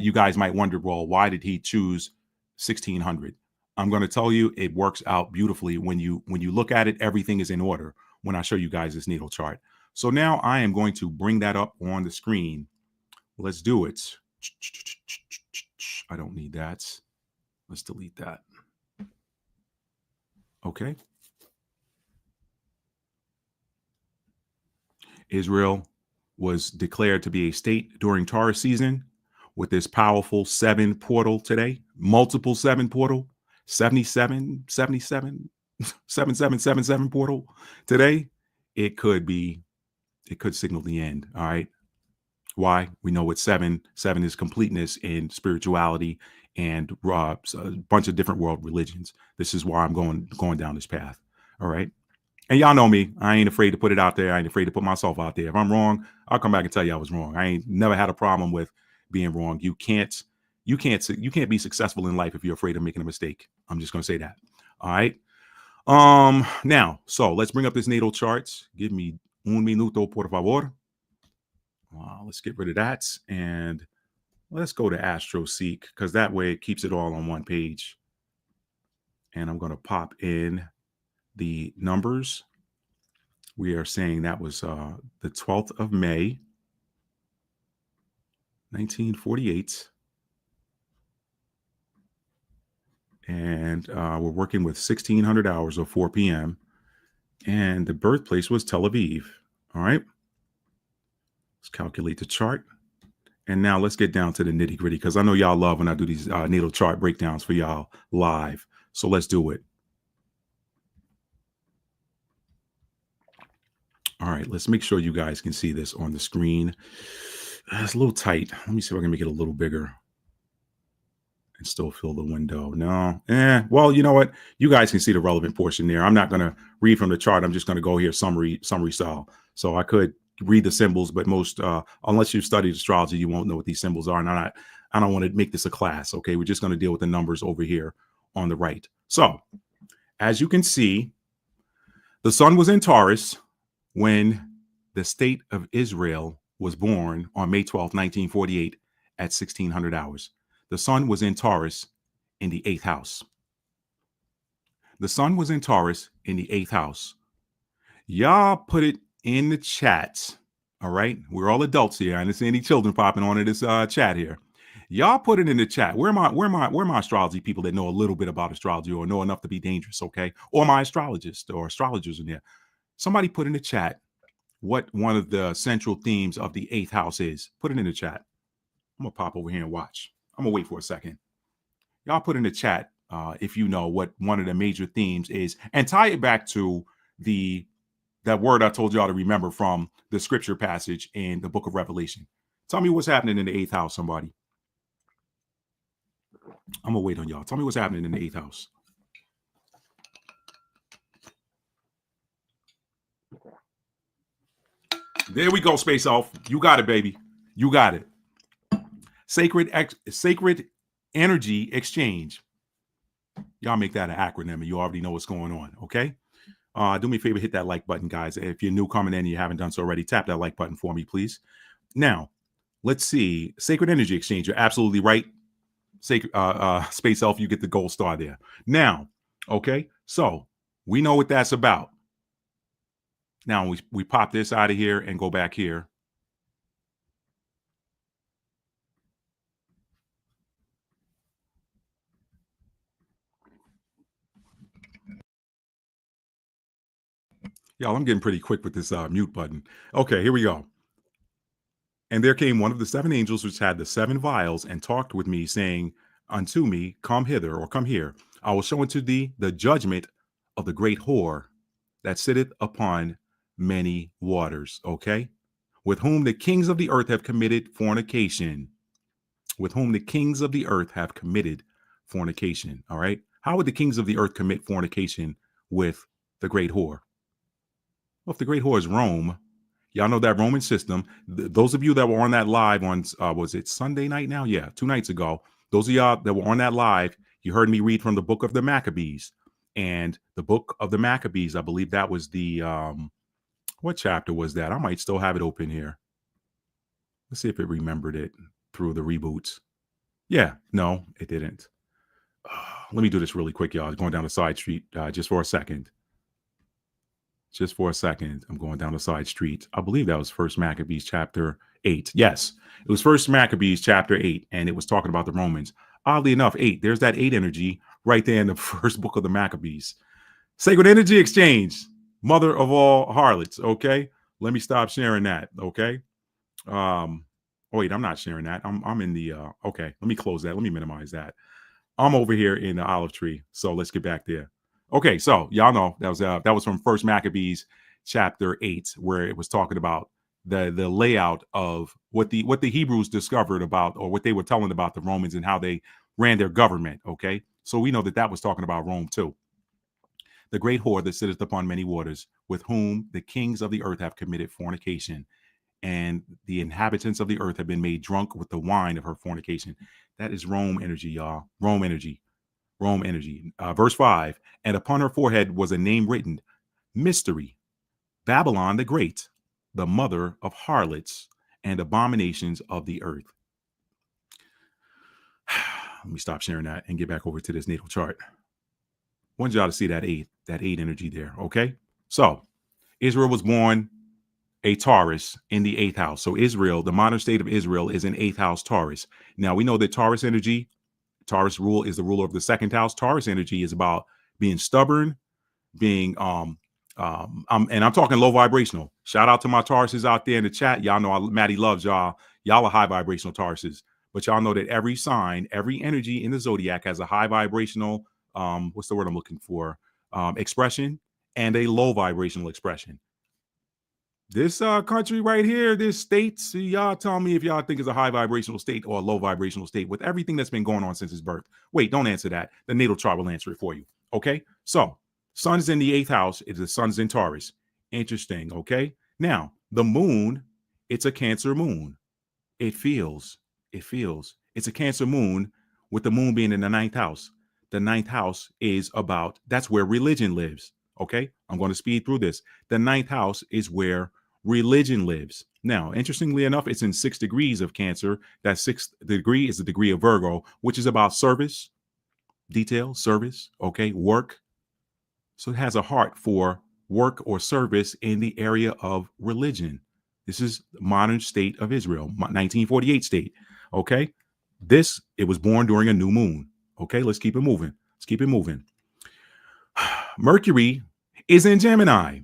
Speaker 1: you guys might wonder, well, why did he choose 1600? I'm going to tell you, it works out beautifully when you look at it. Everything is in order when I show you guys this natal chart. So now I am going to bring that up on the screen. Let's do it. I don't need that. Let's delete that. Okay. Israel was declared to be a state during Taurus season with this powerful 7 portal today, multiple 7 portal, 77, 77, 7777 portal today. It could signal the end. All right. Why? We know it's 7. 7 is completeness in spirituality and a bunch of different world religions. This is why I'm going down this path. All right. And y'all know me. I ain't afraid to put it out there. I ain't afraid to put myself out there. If I'm wrong, I'll come back and tell you I was wrong. I ain't never had a problem with being wrong. You can't be successful in life if you're afraid of making a mistake. I'm just gonna say that. All right. Now, so let's bring up this natal charts. Give me un minuto, por favor. Let's get rid of that. And let's go to Astro Seek, because that way it keeps it all on one page. And I'm going to pop in the numbers. We are saying that was the 12th of May, 1948. And we're working with 1600 hours or 4 p.m. And the birthplace was Tel Aviv. All right. Let's calculate the chart. And now let's get down to the nitty gritty, because I know y'all love when I do these natal chart breakdowns for y'all live. So let's do it. All right, let's make sure you guys can see this on the screen. It's a little tight. Let me see if I can make it a little bigger and still fill the window. No. Well, you know what? You guys can see the relevant portion there. I'm not going to read from the chart. I'm just going to go here summary style. So I could read the symbols, but most, unless you've studied astrology, you won't know what these symbols are. And I don't want to make this a class. Okay, we're just going to deal with the numbers over here on the right. So as you can see, the sun was in Taurus when the state of Israel was born on May 12th, 1948 at 1600 hours. The sun was in Taurus in the 8th house. The sun was in Taurus in the 8th house. Y'all put it in the chats. All right. We're all adults here. I didn't see any children popping onto this chat here. Y'all put it in the chat. Where are my astrology people that know a little bit about astrology or know enough to be dangerous? Okay. Or my astrologists or astrologers in there. Somebody put in the chat what one of the central themes of the 8th house is. Put it in the chat. I'm going to pop over here and watch. I'm going to wait for a second. Y'all put in the chat if you know what one of the major themes is, and tie it back to that word I told y'all to remember from the scripture passage in the book of Revelation. Tell me what's happening in the 8th house, somebody. I'm going to wait on y'all. Tell me what's happening in the 8th house. There we go, Space Elf. You got it, baby. You got it. Sacred energy exchange. Y'all make that an acronym and you already know what's going on, okay? Do me a favor, hit that like button, guys. If you're new coming in and you haven't done so already, tap that like button for me, please. Now, let's see. Sacred energy exchange. You're absolutely right. Space Elf, you get the gold star there. Now, okay, so we know what that's about. Now, we pop this out of here and go back here. Y'all, I'm getting pretty quick with this mute button. Okay, here we go. And there came one of the 7 angels which had the 7 vials and talked with me, saying unto me, come hither, or come here. I will show unto thee the judgment of the great whore that sitteth upon many waters. Okay. With whom the kings of the earth have committed fornication. With whom the kings of the earth have committed fornication. All right. How would the kings of the earth commit fornication with the great whore? Well, if the great whore is Rome, y'all know that Roman system. Those of you that were on that live on, was it Sunday night now? Yeah, 2 nights ago. Those of y'all that were on that live, you heard me read from the book of the Maccabees. And the book of the Maccabees, I believe that was the, what chapter was that? I might still have it open here. Let's see if it remembered it through the reboots. Yeah, no, it didn't. Let me do this really quick, y'all. Going down the side street just for a second. Just for a second, I'm going down the side street. I believe that was First Maccabees chapter 8. Yes, it was First Maccabees chapter 8, and it was talking about the Romans. Oddly enough, 8. There's that 8 energy right there in the first book of the Maccabees. Sacred energy exchange, mother of all harlots. Okay, let me stop sharing that. Okay. Oh wait, I'm not sharing that. I'm in the. Okay, let me close that. Let me minimize that. I'm over here in the olive tree, so let's get back there. Okay, so y'all know that was from First Maccabees chapter 8, where it was talking about the layout of what the Hebrews discovered about, or what they were telling about the Romans and how they ran their government. Okay, so we know that was talking about Rome too. The great whore that sitteth upon many waters, with whom the kings of the earth have committed fornication, and the inhabitants of the earth have been made drunk with the wine of her fornication. That is Rome energy, y'all. Rome energy. Rome energy. Verse 5, and upon her forehead was a name written, Mystery, Babylon the Great, the mother of harlots and abominations of the earth. Let me stop sharing that and get back over to this natal chart. want y'all to see that eight energy there. Okay. So Israel was born a Taurus in the eighth house. So Israel, the modern state of Israel, is in eighth house Taurus. Now we know that Taurus energy, Taurus rule is the ruler of the second house. Taurus energy is about being stubborn, being and I'm talking low vibrational. Shout out to my Tauruses out there in the chat. Y'all know Mattie loves y'all. Y'all are high vibrational Tauruses, but y'all know that every sign, every energy in the zodiac has a high vibrational, what's the word I'm looking for? Expression and a low vibrational expression. This country right here, this state, see, y'all tell me if y'all think it's a high vibrational state or a low vibrational state with everything that's been going on since his birth. Wait, don't answer that. The natal chart will answer it for you. Okay, so sun is in the eighth house. The sun's in Taurus. Interesting. Okay, now the moon, it's a Cancer moon. It feels. It's a Cancer moon with the moon being in the ninth house. The ninth house is about, that's where religion lives. Okay, I'm going to speed through this. The ninth house is where religion lives. Now, interestingly enough, it's in 6 degrees of Cancer. That 6th degree is the degree of Virgo, which is about service, detail, service, okay, work. So it has a heart for work or service in the area of religion. This is the modern state of Israel, 1948 state, okay? It was born during a new moon, okay? Let's keep it moving. Mercury is in Gemini.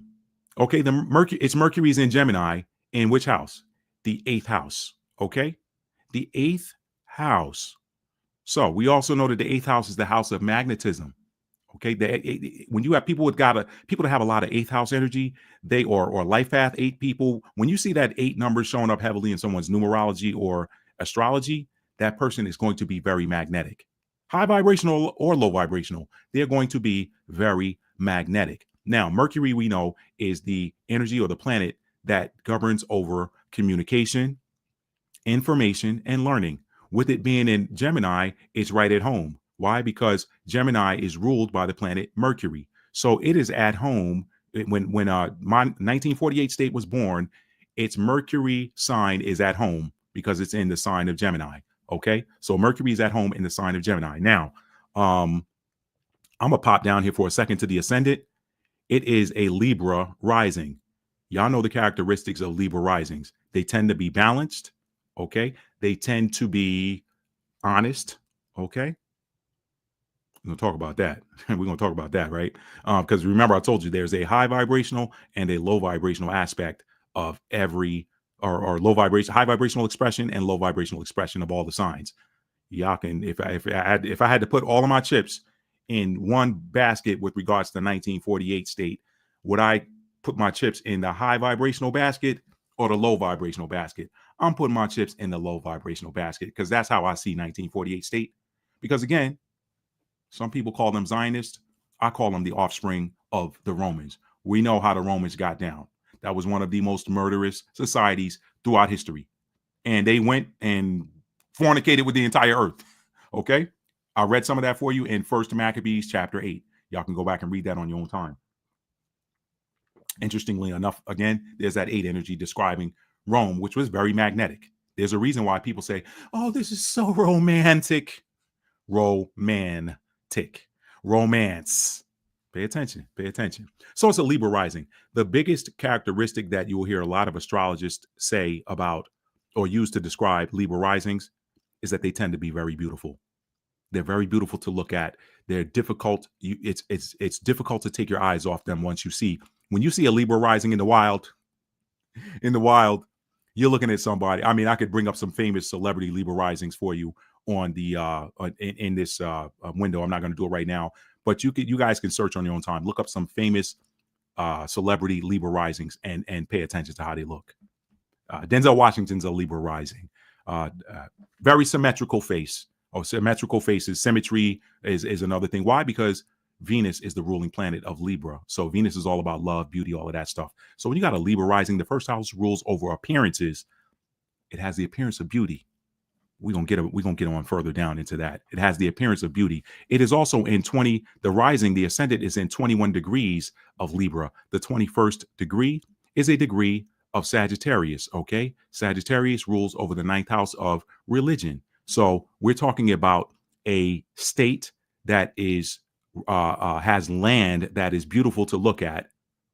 Speaker 1: Okay, Mercury is in Gemini. In which house? The eighth house. Okay, the eighth house. So we also know that the eighth house is the house of magnetism. Okay, when you have people that have a lot of eighth house energy, they or life path 8 people. When you see that 8 number showing up heavily in someone's numerology or astrology, that person is going to be very magnetic, high vibrational or low vibrational. They're going to be very magnetic. Now, Mercury, we know, is the energy or the planet that governs over communication, information, and learning. With it being in Gemini, it's right at home. Why? Because Gemini is ruled by the planet Mercury. So it is at home. When my 1948 state was born, its Mercury sign is at home because it's in the sign of Gemini. Okay, so Mercury is at home in the sign of Gemini. Now, I'm gonna pop down here for a second to the ascendant. It is a Libra rising. Y'all know the characteristics of Libra risings. They tend to be balanced. Okay, they tend to be honest. Okay, we're gonna talk about that. We're gonna talk about that, right? Because remember, I told you there's a high vibrational and a low vibrational aspect of every or low vibration, high vibrational expression and low vibrational expression of all the signs. Y'all can, if I had to put all of my chips in one basket with regards to the 1948 state, would I put my chips in the high vibrational basket or the low vibrational basket? I'm putting my chips in the low vibrational basket because that's how I see 1948 state. Because again, some people call them Zionists. I call them the offspring of the Romans. We know how the Romans got down. That was one of the most murderous societies throughout history. And they went and fornicated with the entire earth. Okay? I read some of that for you in 1 Maccabees chapter 8. Y'all can go back and read that on your own time. Interestingly enough, again, there's that 8 energy describing Rome, which was very magnetic. There's a reason why people say, oh, this is so romantic. Romance. Pay attention. So it's a Libra rising. The biggest characteristic that you will hear a lot of astrologists say about or use to describe Libra risings is that they tend to be very beautiful. They're very beautiful to look at. They're difficult. It's difficult to take your eyes off them when you see a Libra rising in the wild, you're looking at somebody. I mean, I could bring up some famous celebrity Libra risings for you on the in this window. I'm not going to do it right now, but you guys can search on your own time. Look up some famous celebrity Libra risings and pay attention to how they look. Denzel Washington's a Libra rising. Very symmetrical face. Symmetrical faces. Symmetry is another thing. Why? Because Venus is the ruling planet of Libra. So Venus is all about love, beauty, all of that stuff. So when you got a Libra rising, the first house rules over appearances. It has the appearance of beauty. We're gonna get on further down into that. It has the appearance of beauty. It is also in 20. The rising, the ascendant is in 21 degrees of Libra. The 21st degree is a degree of Sagittarius. Okay, Sagittarius rules over the 9th house of religion. So we're talking about a state that is has land that is beautiful to look at.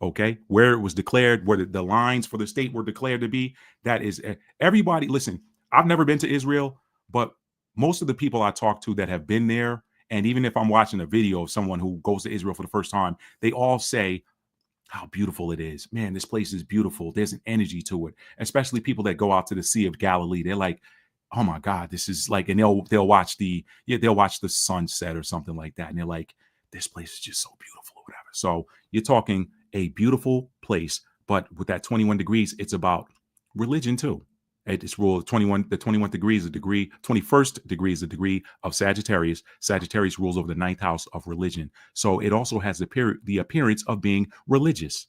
Speaker 1: Okay, where it was declared, where the lines for the state were declared to be, that is everybody. Listen, I've never been to Israel, but most of the people I talk to that have been there, and even if I'm watching a video of someone who goes to Israel for the first time, they all say how beautiful it is. Man, this place is beautiful. There's an energy to it, especially people that go out to the Sea of Galilee. They're like, oh my God, this is like, and they'll watch they'll watch the sunset or something like that. And they're like, this place is just so beautiful or whatever. So you're talking a beautiful place, but with that 21 degrees, it's about religion too. It's rule 21, the 21th degree is a degree, 21st degree is a degree of Sagittarius. Sagittarius rules over the ninth house of religion. So it also has the appearance of being religious.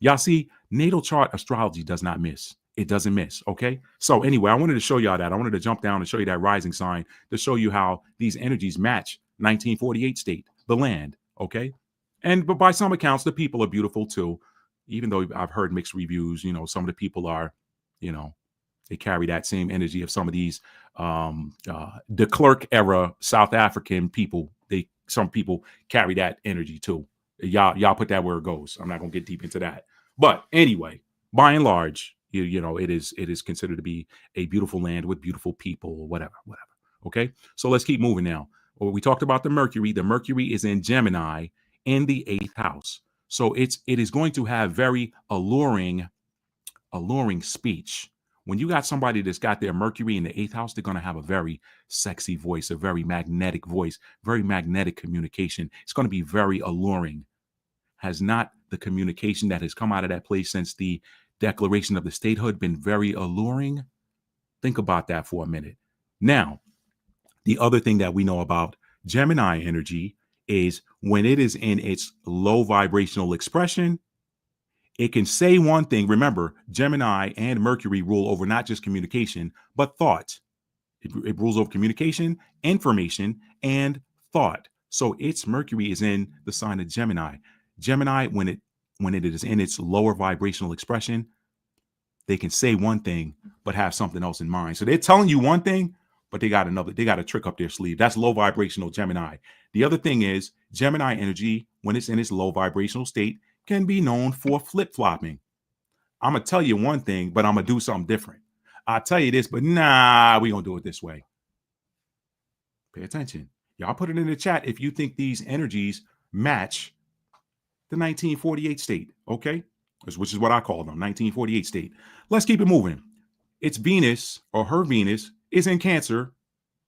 Speaker 1: Y'all see, natal chart astrology does not miss. It doesn't miss. Okay. So anyway, I wanted to show y'all that. I wanted to jump down and show you that rising sign to show you how these energies match 1948 state, the land. Okay. But by some accounts, the people are beautiful too. Even though I've heard mixed reviews, some of the people are, you know, they carry that same energy of some of these de Klerk era South African people. Some people carry that energy too. Y'all put that where it goes. I'm not gonna get deep into that. But anyway, by and large, it is considered to be a beautiful land with beautiful people or whatever. Okay, so let's keep moving now. Well, we talked about the Mercury. The Mercury is in Gemini in the 8th house, so it is going to have very alluring speech. When you got somebody that's got their Mercury in the 8th house, they're going to have a very sexy voice, a very magnetic voice, very magnetic communication. It's going to be very alluring. Has not the communication that has come out of that place since the Declaration of the Statehood been very alluring? Think about that for a minute. Now, the other thing that we know about Gemini energy is when it is in its low vibrational expression, it can say one thing. Remember, Gemini and Mercury rule over not just communication, but thought. It rules over communication, information, and thought. So its Mercury is in the sign of Gemini. Gemini, when it is in its lower vibrational expression, they can say one thing, but have something else in mind. So they're telling you one thing, but they got a trick up their sleeve. That's low vibrational Gemini. The other thing is Gemini energy, when it's in its low vibrational state, can be known for flip-flopping. I'm going to tell you one thing, but I'm going to do something different. I'll tell you this, but nah, we're going to do it this way. Pay attention. Y'all put it in the chat if you think these energies match the 1948 state, okay? Which is what I call them, 1948 state. Let's keep it moving. It's Venus, or her Venus, is in Cancer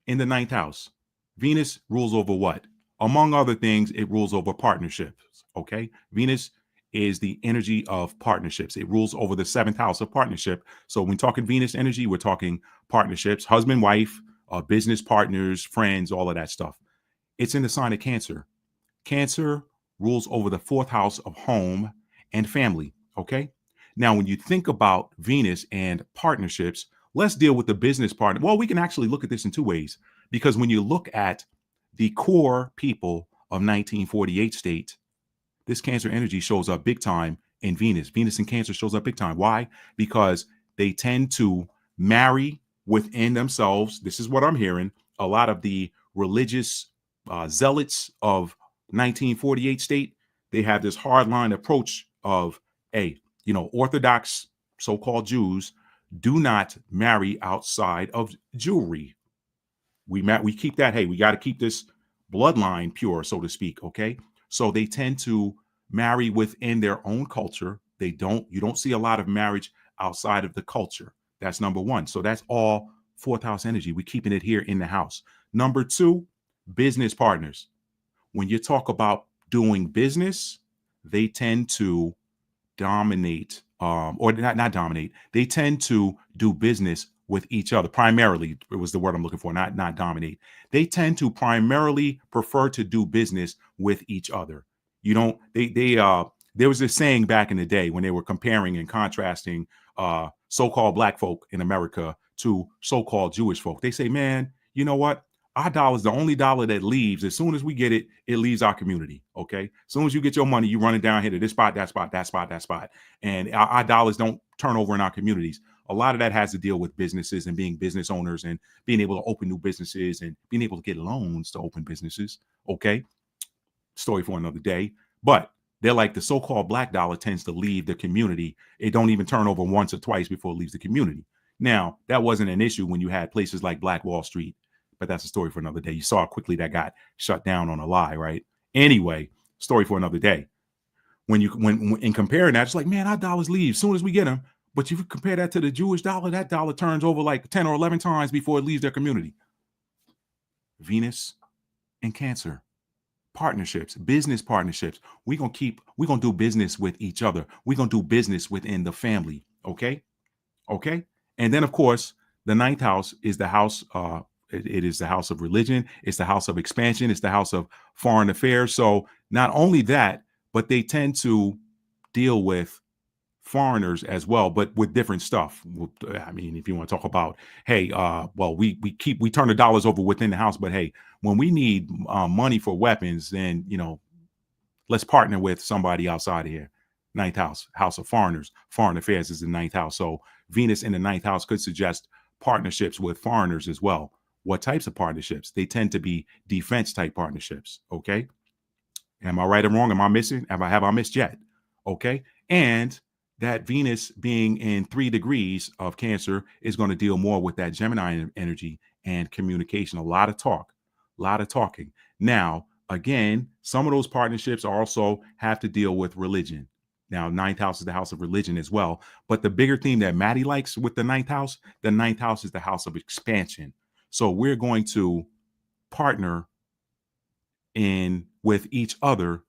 Speaker 1: in the 9th house. Venus rules over what? Among other things, it rules over partnerships, okay? Venus is the energy of partnerships. It rules over the 7th house of partnership. So when talking Venus energy, we're talking partnerships, husband, wife, business partners, friends, all of that stuff. It's in the sign of Cancer. Cancer rules over the 4th house of home and family, okay? Now, when you think about Venus and partnerships, let's deal with the business part. Well, we can actually look at this in two ways, because when you look at the core people of 1948 state, this Cancer energy shows up big time in Venus. Venus in Cancer shows up big time. Why? Because they tend to marry within themselves. This is what I'm hearing. A lot of the religious zealots of 1948 state, they have this hardline approach of, Orthodox so-called Jews do not marry outside of Jewry. We keep that. Hey, we got to keep this bloodline pure, so to speak. Okay. So they tend to marry within their own culture. You don't see a lot of marriage outside of the culture. That's number one. So that's all 4th house energy. We're keeping it here in the house. Number two, business partners. When you talk about doing business, they tend to dominate, or not dominate. They tend to do business with each other. Primarily, it was the word I'm looking for, not dominate. They tend to primarily prefer to do business with each other. There was this saying back in the day when they were comparing and contrasting so-called black folk in America to so-called Jewish folk. They say, man, you know what? Our dollar is the only dollar that leaves. As soon as we get it, it leaves our community. Okay. As soon as you get your money, you run it down here to this spot, that spot, that spot, that spot. And our dollars don't turn over in our communities. A lot of that has to deal with businesses and being business owners and being able to open new businesses and being able to get loans to open businesses. Okay. Story for another day. But they're like the so-called black dollar tends to leave the community. It don't even turn over once or twice before it leaves the community. Now, that wasn't an issue when you had places like Black Wall Street, but that's a story for another day. You saw how quickly that got shut down on a lie, right? Anyway, story for another day. When in comparing that, it's like, man, our dollars leave as soon as we get them. But if you compare that to the Jewish dollar, that dollar turns over like 10 or 11 times before it leaves their community. Venus and Cancer. Partnerships, business partnerships. We're gonna do business with each other. We're gonna do business within the family. Okay. And then of course, the ninth house is the house, it is the house of religion, it's the house of expansion, it's the house of foreign affairs. So not only that, but they tend to deal with foreigners as well, but with different stuff. I mean, if you want to talk about, hey, well, we turn the dollars over within the house, but hey, when we need money for weapons, then let's partner with somebody outside of here. Ninth house, house of foreigners, foreign affairs is the ninth house. So Venus in the ninth house could suggest partnerships with foreigners as well. What types of partnerships? They tend to be defense type partnerships. Okay. Am I right or wrong? Am I missing? Have I missed yet? Okay. And that Venus being in 3 degrees of Cancer is going to deal more with that Gemini energy and communication. A lot of talk, a lot of talking. Now, again, some of those partnerships also have to deal with religion. Now, ninth house is the house of religion as well. But the bigger theme that Mattie likes with the ninth house is the house of expansion. So we're going to partner in with each other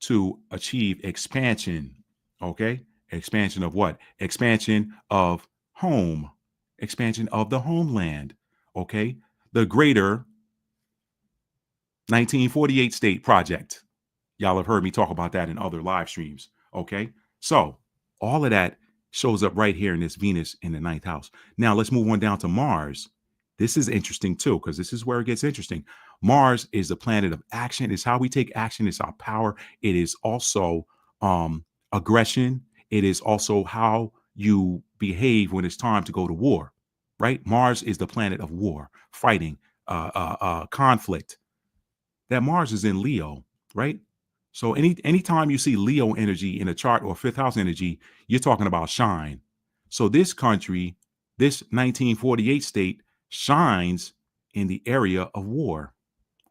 Speaker 1: to achieve expansion. Okay. Expansion of what? Expansion of home, expansion of the homeland. Okay. The greater 1948 state project. Y'all have heard me talk about that in other live streams. Okay. So all of that shows up right here in this Venus in the ninth house. Now let's move on down to Mars. This is interesting too, because this is where it gets interesting. Mars is the planet of action. It's how we take action. It's our power. It is also aggression. It is also how you behave when it's time to go to war, right? Mars is the planet of war, fighting, conflict. That Mars is in Leo, right? So anytime you see Leo energy in a chart or fifth house energy, you're talking about shine. So this country, this 1948 state, shines in the area of war.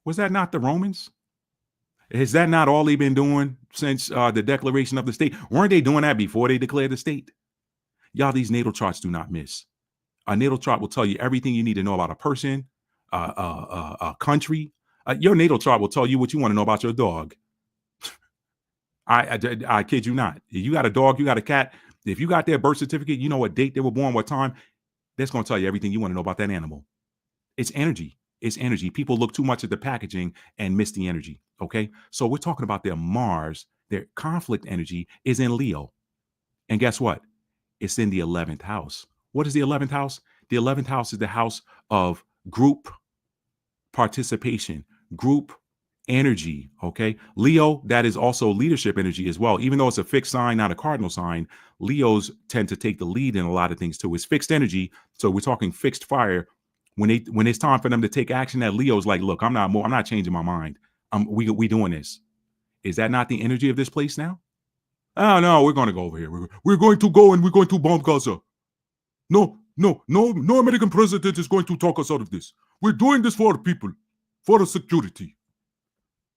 Speaker 1: Was that not the Romans? Has that not all they've been doing since the Declaration of the State? Weren't they doing that before they declared the state? Y'all, these natal charts do not miss. A natal chart will tell you everything you need to know about a person, a country. Your natal chart will tell you what you want to know about your dog. I kid you not. If you got a dog, you got a cat. If you got their birth certificate, you know what date they were born, what time. That's going to tell you everything you want to know about that animal. It's energy. It's energy. People look too much at the packaging and miss the energy. Okay. So we're talking about their Mars, their conflict energy is in Leo. And guess what? It's in the 11th house. What is the 11th house? The 11th house is the house of group participation, group energy. Okay. Leo, that is also leadership energy as well. Even though it's a fixed sign, not a cardinal sign, Leos tend to take the lead in a lot of things too. It's fixed energy. So we're talking fixed fire. When it's time for them to take action, that Leo's like, look, I'm not changing my mind. We doing this. Is that not the energy of this place now? Oh no, we're going to go over here. We're going to go and we're going to bomb Gaza. No American president is going to talk us out of this. We're doing this for our people, for the security.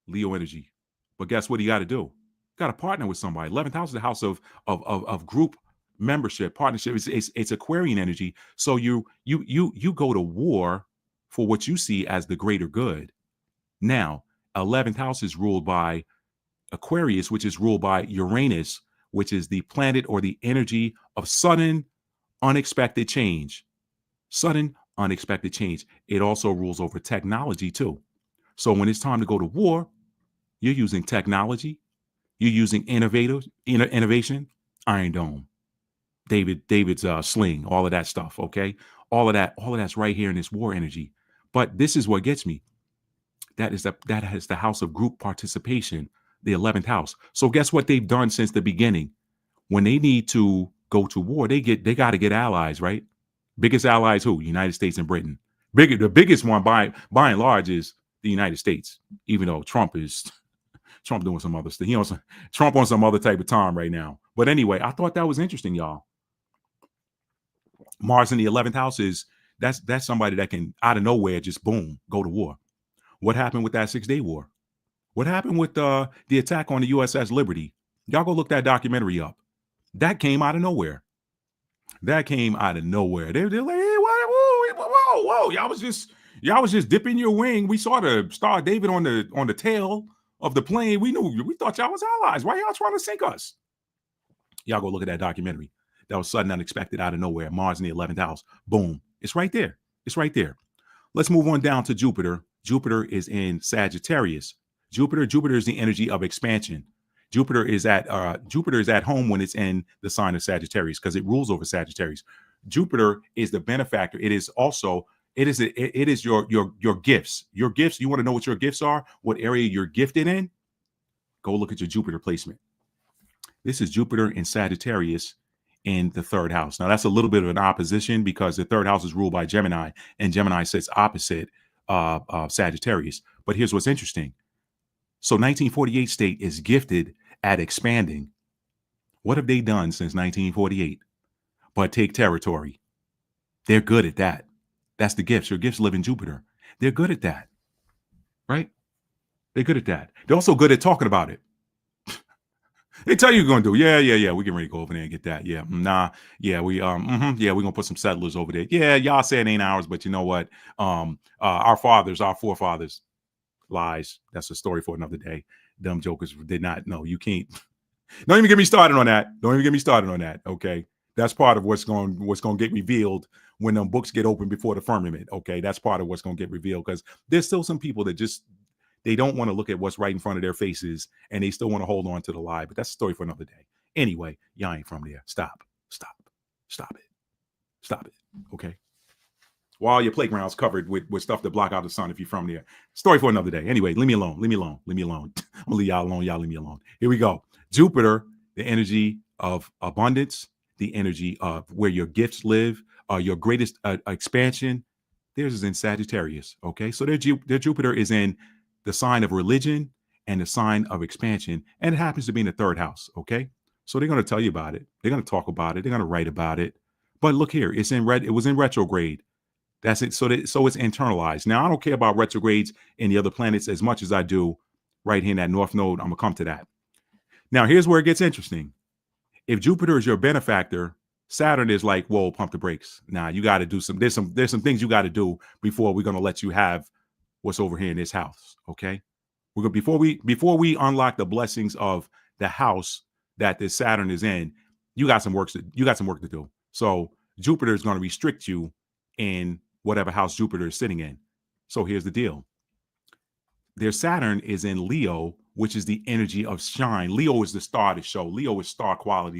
Speaker 1: Leo energy. But guess what you got to do? Got to partner with somebody. 11th house is the house of group membership, partnership. It's Aquarian energy. So you go to war for what you see as the greater good. Now, 11th house is ruled by Aquarius, which is ruled by Uranus, which is the planet or the energy of sudden, unexpected change. Sudden, unexpected change. It also rules over technology too. So when it's time to go to war, you're using technology, you're using innovation, Iron Dome, David's sling, all of that stuff. Okay, all of that's right here in this war energy. But this is what gets me. That is the house of group participation, the 11th house. So guess what they've done since the beginning? When they need to go to war, they got to get allies, right? Biggest allies who? United States and Britain. The biggest one by and large is the United States, even though Trump is Trump doing some other stuff. Trump on some other type of time right now. But anyway, I thought that was interesting, y'all. Mars in the 11th house that's somebody that can out of nowhere just boom go to war. What happened with that 6-day war? What happened with the attack on the USS Liberty? Y'all go look that documentary up. That came out of nowhere. That came out of nowhere. They're like, hey, whoa. Y'all was just dipping your wing. We saw the Star of David on the tail of the plane. We thought y'all was allies. Why y'all trying to sink us? Y'all go look at that documentary. That was sudden, unexpected, out of nowhere. Mars in the 11th house. Boom. It's right there. It's right there. Let's move on down to Jupiter. Jupiter is in Sagittarius. Jupiter is the energy of expansion. Jupiter is at home when it's in the sign of Sagittarius because it rules over Sagittarius. Jupiter is the benefactor. It is your gifts. Your gifts. You want to know what your gifts are? What area you're gifted in? Go look at your Jupiter placement. This is Jupiter in Sagittarius in the 3rd house. Now that's a little bit of an opposition because the 3rd house is ruled by Gemini, and Gemini sits opposite Sagittarius. But here's what's interesting. So 1948 state is gifted at expanding. What have they done since 1948? But take territory. They're good at that. That's the gifts. Your gifts live in Jupiter. They're good at that, right? They're good at that. They're also good at talking about it. They tell you you're going to do. Yeah. We can ready to go over there and get that. Yeah. Nah. Yeah. We're going to put some settlers over there. Yeah. Y'all say it ain't ours, but you know what? Our forefathers, lies. That's a story for another day. Dumb jokers did not know. You can't. Don't even get me started on that. Okay. That's part of what's going to get revealed when them books get open before the firmament. Okay. That's part of what's going to get revealed because there's still some people that they don't want to look at what's right in front of their faces and they still want to hold on to the lie. But that's a story for another day. Anyway, y'all ain't from there. Stop it. Okay. While your playground's covered with stuff to block out the sun if you're from there. Story for another day. Anyway, leave me alone. I'm going to leave y'all alone. Y'all leave me alone. Here we go. Jupiter, the energy of abundance, the energy of where your gifts live, your greatest expansion. Theirs is in Sagittarius. Okay. So their Jupiter is in the sign of religion and the sign of expansion. And it happens to be in the 3rd house. Okay. So they're going to tell you about it. They're going to talk about it. They're going to write about it. But look here, it was in retrograde. That's it. So it's internalized. Now, I don't care about retrogrades in the other planets as much as I do right here in that North Node. I'm going to come to that. Now, here's where it gets interesting. If Jupiter is your benefactor, Saturn is like, whoa, pump the brakes. Now, you got to do there's some things you got to do before we're going to let you have what's over here in this house. Okay. Before we unlock the blessings of the house that this Saturn is in, you got some work to do. So Jupiter is going to restrict you in whatever house Jupiter is sitting in. So here's the deal. Their Saturn is in Leo, which is the energy of shine. Leo is the star of the show. Leo is star quality.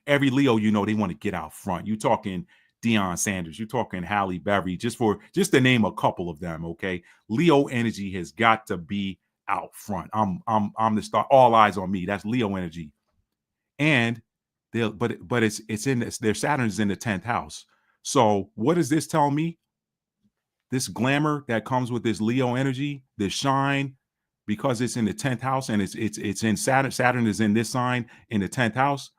Speaker 1: Every Leo, they want to get out front. You talking Deion Sanders, you talking Halle Berry, just to name a couple of them. Okay. Leo energy has got to be out front. I'm the star. All eyes on me. That's Leo energy. And it's in this, their Saturn is in the 10th house. So what does this tell me? This glamour that comes with this Leo energy, this shine, because it's in the 10th house and it's in Saturn. Saturn is in this sign in the 10th house.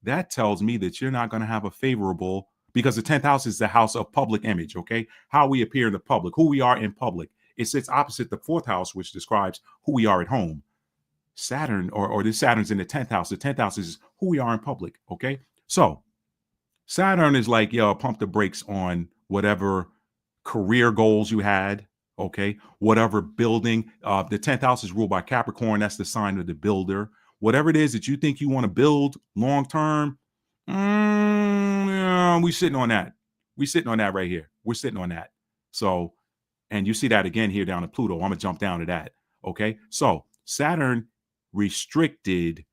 Speaker 1: That tells me that you're not going to have a favorable, because the 10th house is the house of public image. Okay. How we appear in the public, who we are in public. It sits opposite the 4th house, which describes who we are at home. Saturn or this Saturn's in the 10th house. The 10th house is who we are in public. Okay. So Saturn is like, pump the brakes on whatever career goals you had. Okay. Whatever building. The 10th house is ruled by Capricorn. That's the sign of the builder. Whatever it is that you think you want to build long term. We sitting on that. We sitting on that right here. We're sitting on that. So, and you see that again here down at Pluto. I'm going to jump down to that. Okay. So Saturn restricted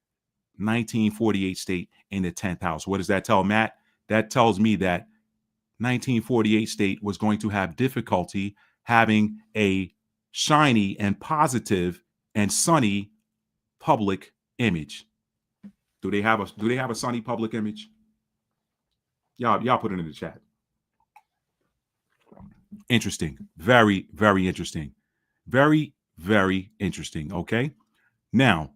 Speaker 1: 1948 state in the 10th house. What does that tell Matt? That tells me that 1948 state was going to have difficulty having a shiny and positive and sunny public image. Do they have a sunny public image? Y'all put it in the chat. Interesting. Very, very interesting. Very, very interesting. Okay. Now,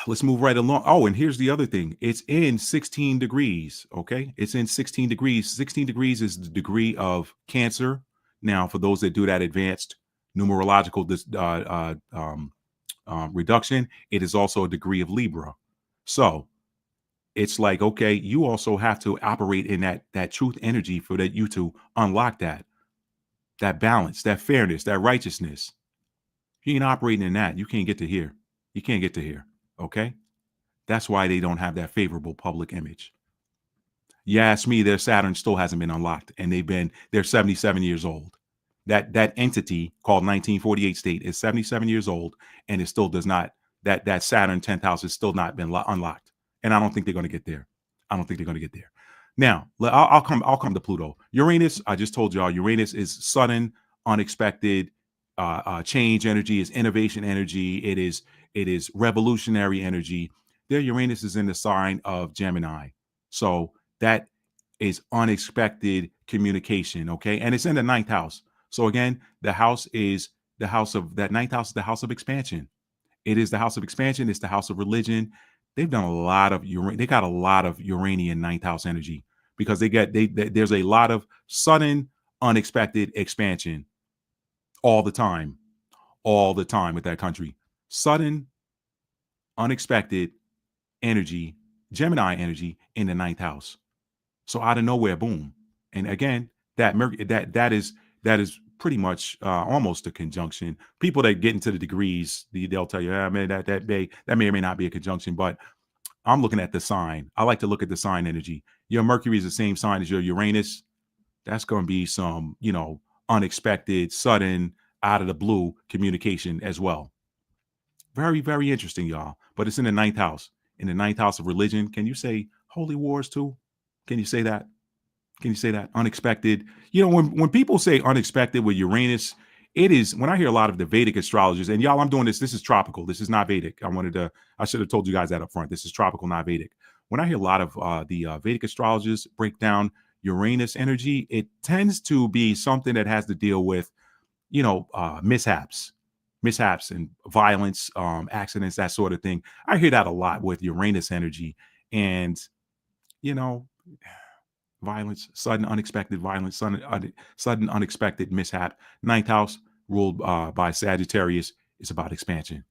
Speaker 1: let's move right along. Oh, and here's the other thing. It's in 16 degrees, okay? It's in 16 degrees. 16 degrees is the degree of Cancer. Now, for those that do that advanced numerological reduction, it is also a degree of Libra. So it's like, okay, you also have to operate in that truth energy for that you to unlock that balance, that fairness, that righteousness. If you ain't operating in that, you can't get to here. You can't get to here. Okay. That's why they don't have that favorable public image. You ask me, their Saturn still hasn't been unlocked, and they're 77 years old. That entity called 1948 state is 77 years old, and it still does not, that Saturn 10th house has still not been unlocked. And I don't think they're going to get there. I don't think they're going to get there. Now, I'll come to Pluto. Uranus, I just told y'all, Uranus is sudden, unexpected change energy, is innovation energy. It is revolutionary energy. Their Uranus is in the sign of Gemini. So that is unexpected communication, okay? And it's in the 9th house. So again, the house is the house of that 9th house is the house of expansion. It is the house of expansion. It's the house of religion. They've done a lot of they got a lot of Uranian 9th house energy because there's a lot of sudden, unexpected expansion all the time with that country. Sudden, unexpected energy, Gemini energy in the 9th house. So out of nowhere, boom. And again, that is pretty much almost a conjunction. People that get into the degrees, they'll tell you, man, that may or may not be a conjunction, but I'm looking at the sign. I like to look at the sign energy. Your Mercury is the same sign as your Uranus. That's going to be some, unexpected, sudden, out of the blue communication as well. Very, very interesting, y'all. But it's in the 9th house. In the 9th house of religion. Can you say holy wars too? Can you say that? Can you say that? Unexpected. When people say unexpected with Uranus, it is, when I hear a lot of the Vedic astrologers, and y'all, I'm doing this is tropical. This is not Vedic. I should have told you guys that up front. This is tropical, not Vedic. When I hear a lot of the Vedic astrologers break down Uranus energy, it tends to be something that has to deal with, mishaps and violence, accidents, that sort of thing. I hear that a lot with Uranus energy, and, violence, sudden, unexpected violence, sudden, unexpected mishap. 9th house ruled by Sagittarius is about expansion.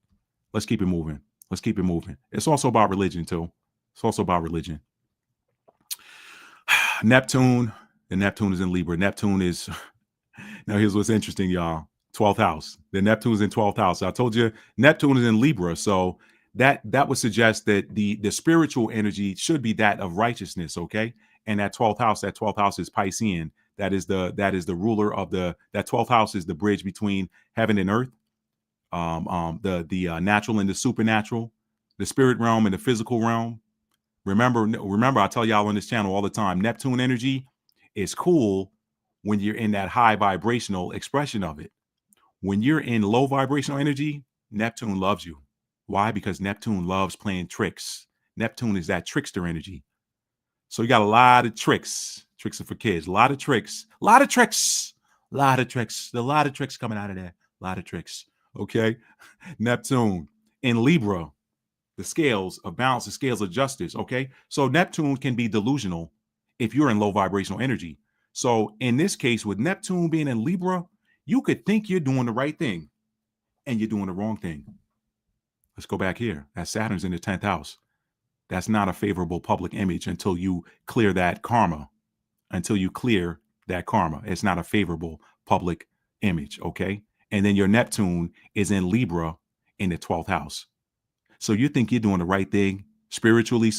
Speaker 1: Let's keep it moving. It's also about religion too. Neptune. The Neptune is in Libra. Neptune is, now here's what's interesting, y'all. 12th house. The Neptune is in 12th house. I told you Neptune is in Libra. So that would suggest that the spiritual energy should be that of righteousness, okay? And that 12th house is Piscean. That is the ruler of that 12th house is the bridge between heaven and earth, the natural and the supernatural, the spirit realm and the physical realm. Remember, I tell y'all on this channel all the time, Neptune energy is cool when you're in that high vibrational expression of it. When you're in low vibrational energy, Neptune loves you. Why? Because Neptune loves playing tricks. Neptune is that trickster energy. So you got a lot of tricks. Tricks are for kids. A lot of tricks coming out of there. A lot of tricks. Okay. Neptune in Libra, the scales of balance, the scales of justice. Okay. So Neptune can be delusional if you're in low vibrational energy. So in this case, with Neptune being in Libra, you could think you're doing the right thing and you're doing the wrong thing. Let's go back here. That Saturn's in the 10th house. That's not a favorable public image until you clear that karma. It's not a favorable public image, okay? And then your Neptune is in Libra in the 12th house. So you think you're doing the right thing spiritually.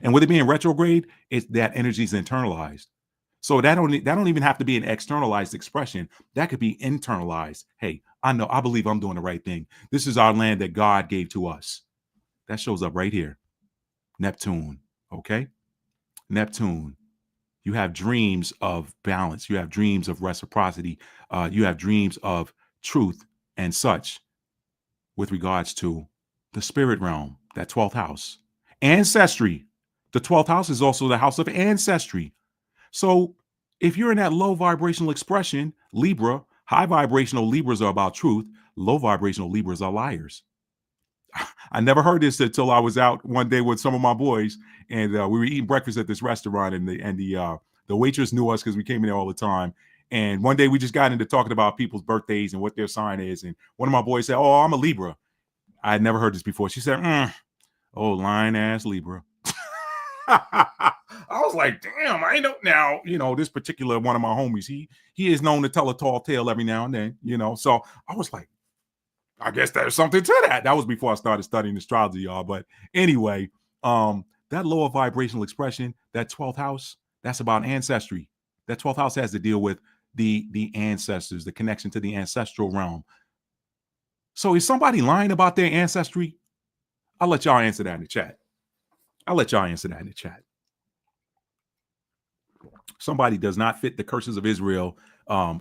Speaker 1: And with it being retrograde, that energy is internalized. So that don't even have to be an externalized expression. That could be internalized. Hey, I believe I'm doing the right thing. This is our land that God gave to us. That shows up right here. Neptune. Okay. Neptune. You have dreams of balance. You have dreams of reciprocity. You have dreams of truth and such with regards to the spirit realm, that 12th house. Ancestry. The 12th house is also the house of ancestry. So if you're in that low vibrational expression, Libra, high vibrational Libras are about truth. low vibrational Libras are liars. I never heard this until I was out one day with some of my boys, and we were eating breakfast at this restaurant, and the waitress knew us because we came in there all the time. And one day we just got into talking about people's birthdays and what their sign is. And one of my boys said, "Oh, I'm a Libra." I had never heard this before. She said, "Oh, lying ass Libra." I was like, "Damn, I know now." This particular one of my homies, he is known to tell a tall tale every now and then. So I was like, I guess there's something to that. That was before I started studying astrology, y'all. But anyway, that lower vibrational expression, that 12th house, that's about ancestry. That 12th house has to deal with the ancestors, the connection to the ancestral realm. So is somebody lying about their ancestry? I'll let y'all answer that in the chat. Somebody does not fit the curses of Israel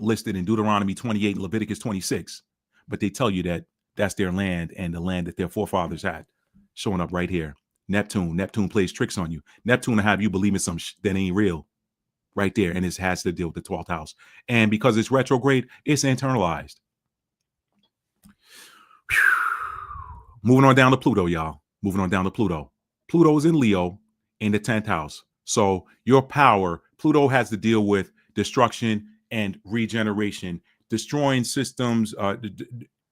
Speaker 1: listed in Deuteronomy 28 and Leviticus 26, but they tell you that that's their land and the land that their forefathers had, showing up right here. Neptune plays tricks on you. Neptune will have you believe in some that ain't real right there, and it has to deal with the 12th house. And because it's retrograde, it's internalized. Moving on down to Pluto, y'all. Pluto's in Leo in the 10th house. So your power, Pluto has to deal with destruction and regeneration, destroying systems.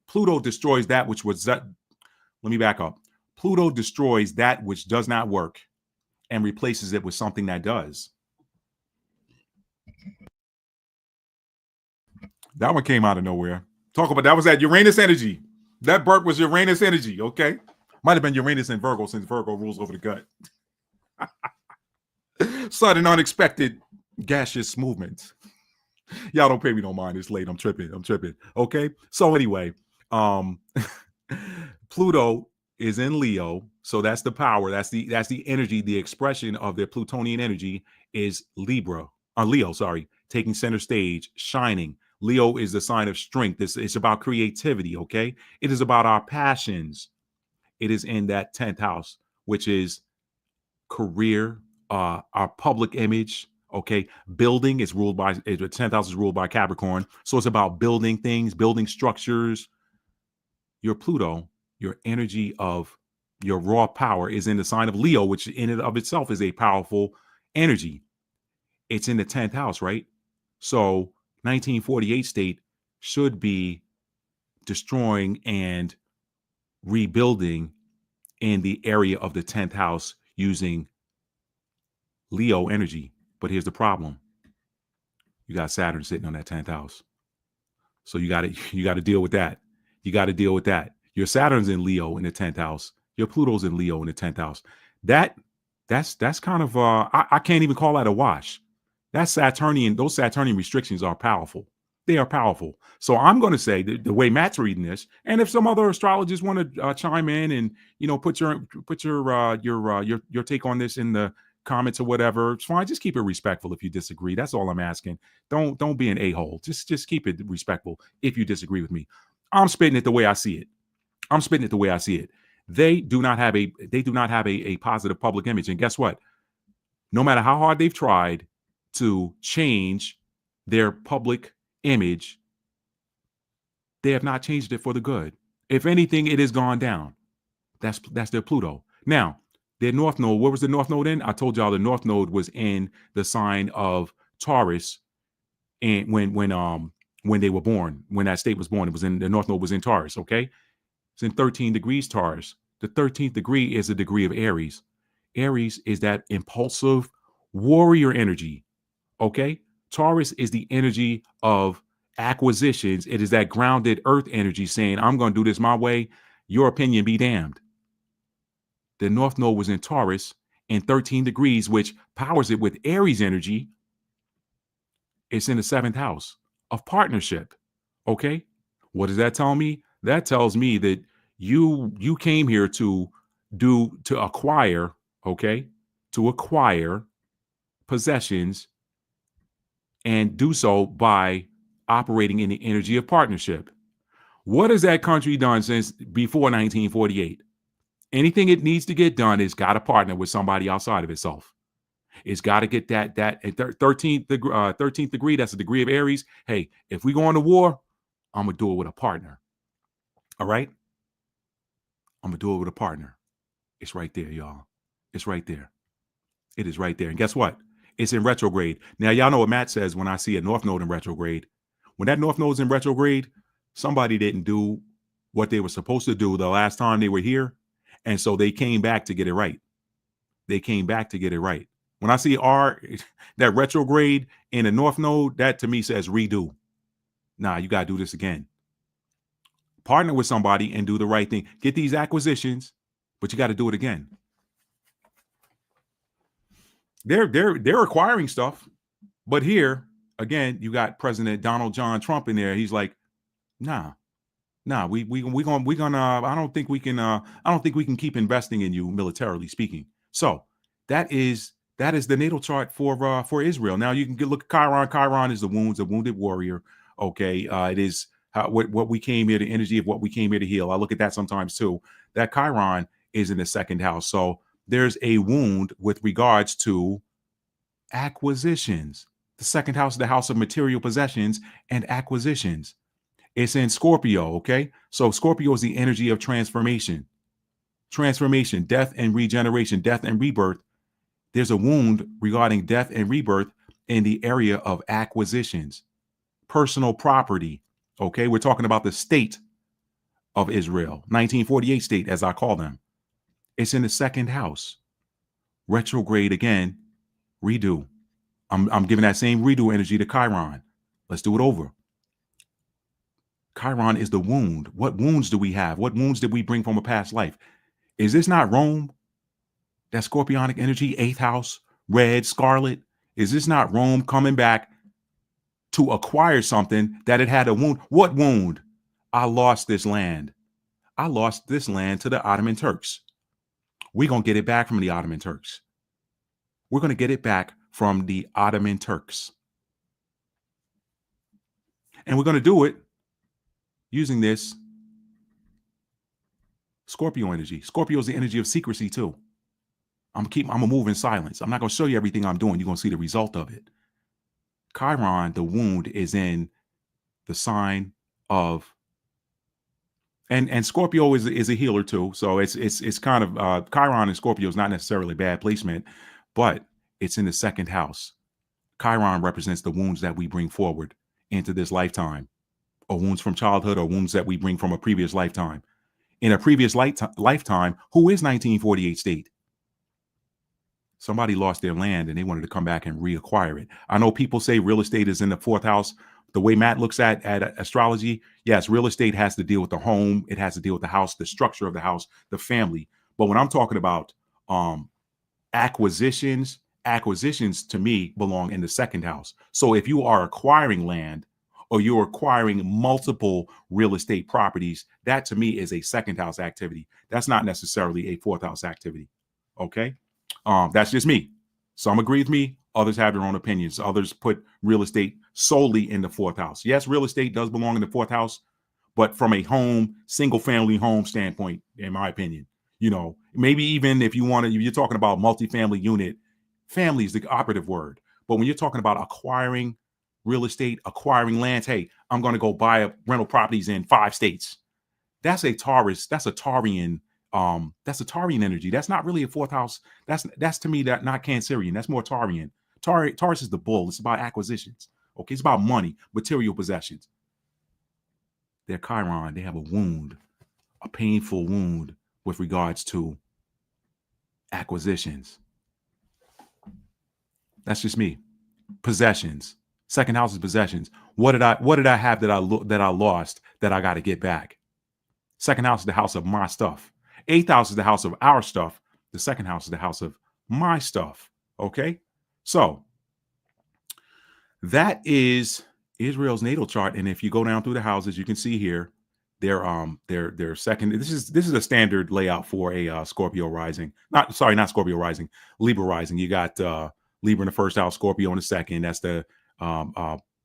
Speaker 1: Pluto destroys that which was that. Let me back up. Pluto destroys that which does not work and replaces it with something that does. That one came out of nowhere. Talk about that was that Uranus energy. That burp was Uranus energy, okay? Might have been Uranus and Virgo since Virgo rules over the gut. Sudden, unexpected gaseous movements. Y'all don't pay me no mind. It's late. I'm tripping. Okay. So anyway, Pluto is in Leo. So that's the power. That's the energy. The expression of their Plutonian energy is Leo, taking center stage, shining. Leo is the sign of strength. It's about creativity, okay? It is about our passions. It is in that 10th house, which is career, our public image, okay? Building is ruled by, the 10th house is ruled by Capricorn. So it's about building things, building structures. Your Pluto, your energy of your raw power is in the sign of Leo, which in and of itself is a powerful energy. It's in the 10th house, right? So 1948 state should be destroying and rebuilding in the area of the 10th house using Leo energy. But here's the problem. You got Saturn sitting on that 10th house. So you got to deal with that. Your Saturn's in Leo in the 10th house. Your Pluto's in Leo in the 10th house. That's kind of I can't even call that a wash. Those Saturnian restrictions are powerful. They are powerful. So I'm going to say the way Matt's reading this, and if some other astrologers want to chime in and put your take on this in the comments or whatever, it's fine. Just keep it respectful if you disagree. That's all I'm asking. Don't be an a-hole. Just keep it respectful if you disagree with me. I'm spitting it the way I see it. They do not have a positive public image. And guess what? No matter how hard they've tried to change their public image, they have not changed it for the good. If anything, it has gone down. That's their Pluto. Now, their North Node, where was the North Node in? I told y'all the North Node was in the sign of Taurus, and when they were born, when that state was born, the North Node was in Taurus, okay? It's in 13 degrees Taurus. The 13th degree is a degree of Aries. Aries is that impulsive warrior energy, okay? Taurus is the energy of acquisitions. It is that grounded earth energy saying, I'm going to do this my way. Your opinion be damned. The North Node was in Taurus in 13 degrees, which powers it with Aries energy. It's in the 7th house of partnership. Okay. What does that tell me? That tells me that you came here to acquire, okay, to acquire possessions and do so by operating in the energy of partnership. What has that country done since before 1948? Anything it needs to get done, it's got to partner with somebody outside of itself. It's got to get that 13th degree. That's a degree of Aries. Hey, if we go on to war, I'm gonna do it with a partner. All right. I'm going to do it with a partner. It's right there, y'all. It's right there. It is right there. And guess what? It's in retrograde. Now, y'all know what Matt says when I see a North Node in retrograde. When that North Node's in retrograde, somebody didn't do what they were supposed to do the last time they were here. And so they came back to get it right. They came back to get it right. When I see that retrograde in the North Node, that to me says redo. Nah, you got to do this again. Partner with somebody and do the right thing. Get these acquisitions, but you got to do it again. They're acquiring stuff, but here again, you got President Donald John Trump in there. He's like, nah, we gonna. I don't think we can keep investing in you militarily speaking. So that is the natal chart for Israel. Now you can look at Chiron. Chiron is the wounded warrior. Okay, it is what we came here, the energy of what we came here to heal. I look at that sometimes too. That Chiron is in the second house. So there's a wound with regards to acquisitions. The second house is the house of material possessions and acquisitions. It's in Scorpio, okay? So Scorpio is the energy of transformation, death and regeneration, death and rebirth. There's a wound regarding death and rebirth in the area of acquisitions, personal property, okay? We're talking about the state of Israel, 1948 state, as I call them. It's in the second house. Retrograde again, redo. I'm giving that same redo energy to Chiron. Let's do it over. Chiron is the wound. What wounds do we have? What wounds did we bring from a past life? Is this not Rome? That scorpionic energy, 8th house, red, scarlet. Is this not Rome coming back to acquire something that it had a wound? What wound? I lost this land. I lost this land to the Ottoman Turks. We're going to get it back from the Ottoman Turks. We're going to get it back from the Ottoman Turks. And we're going to do it using this Scorpio energy. Scorpio is the energy of secrecy too. I'm gonna move in silence. I'm not gonna show you everything I'm doing. You're gonna see the result of it. Chiron, the wound, is in the sign of, and Scorpio is a healer too. So it's kind of Chiron and Scorpio is not necessarily bad placement, but it's in the second house. Chiron represents the wounds that we bring forward into this lifetime, or wounds from childhood, or wounds that we bring from a previous lifetime. In a previous lifetime, who is 1948 state? Somebody lost their land and they wanted to come back and reacquire it. I know people say real estate is in the 4th house. The way Matt looks at astrology, yes, real estate has to deal with the home. It has to deal with the house, the structure of the house, the family. But when I'm talking about acquisitions to me belong in the 2nd house. So if you are acquiring land, or you're acquiring multiple real estate properties, that to me is a 2nd house activity. That's not necessarily a 4th house activity. Okay. That's just me. Some agree with me. Others have their own opinions. Others put real estate solely in the 4th house. Yes, real estate does belong in the 4th house, but from a single family home standpoint, in my opinion, maybe even if you're talking about multifamily unit, family is the operative word. But when you're talking about acquiring real estate, acquiring lands, hey, I'm going to go buy up rental properties in 5 states. That's a Taurus. That's a Taurian. That's a Taurian energy. That's not really a 4th house. That's to me that not Cancerian. That's more Taurian. Taurus is the bull. It's about acquisitions. Okay, it's about money, material possessions. They're Chiron. They have a wound, a painful wound with regards to acquisitions. That's just me. Possessions. 2nd house is possessions. What did I have that I lost that I got to get back? 2nd house is the house of my stuff. 8th house is the house of our stuff. The 2nd house is the house of my stuff. Okay, so that is Israel's natal chart. And if you go down through the houses, you can see here their second. This is a standard layout for a Scorpio rising. Not Scorpio rising, Libra rising. You got Libra in the 1st house, Scorpio in the 2nd. That's the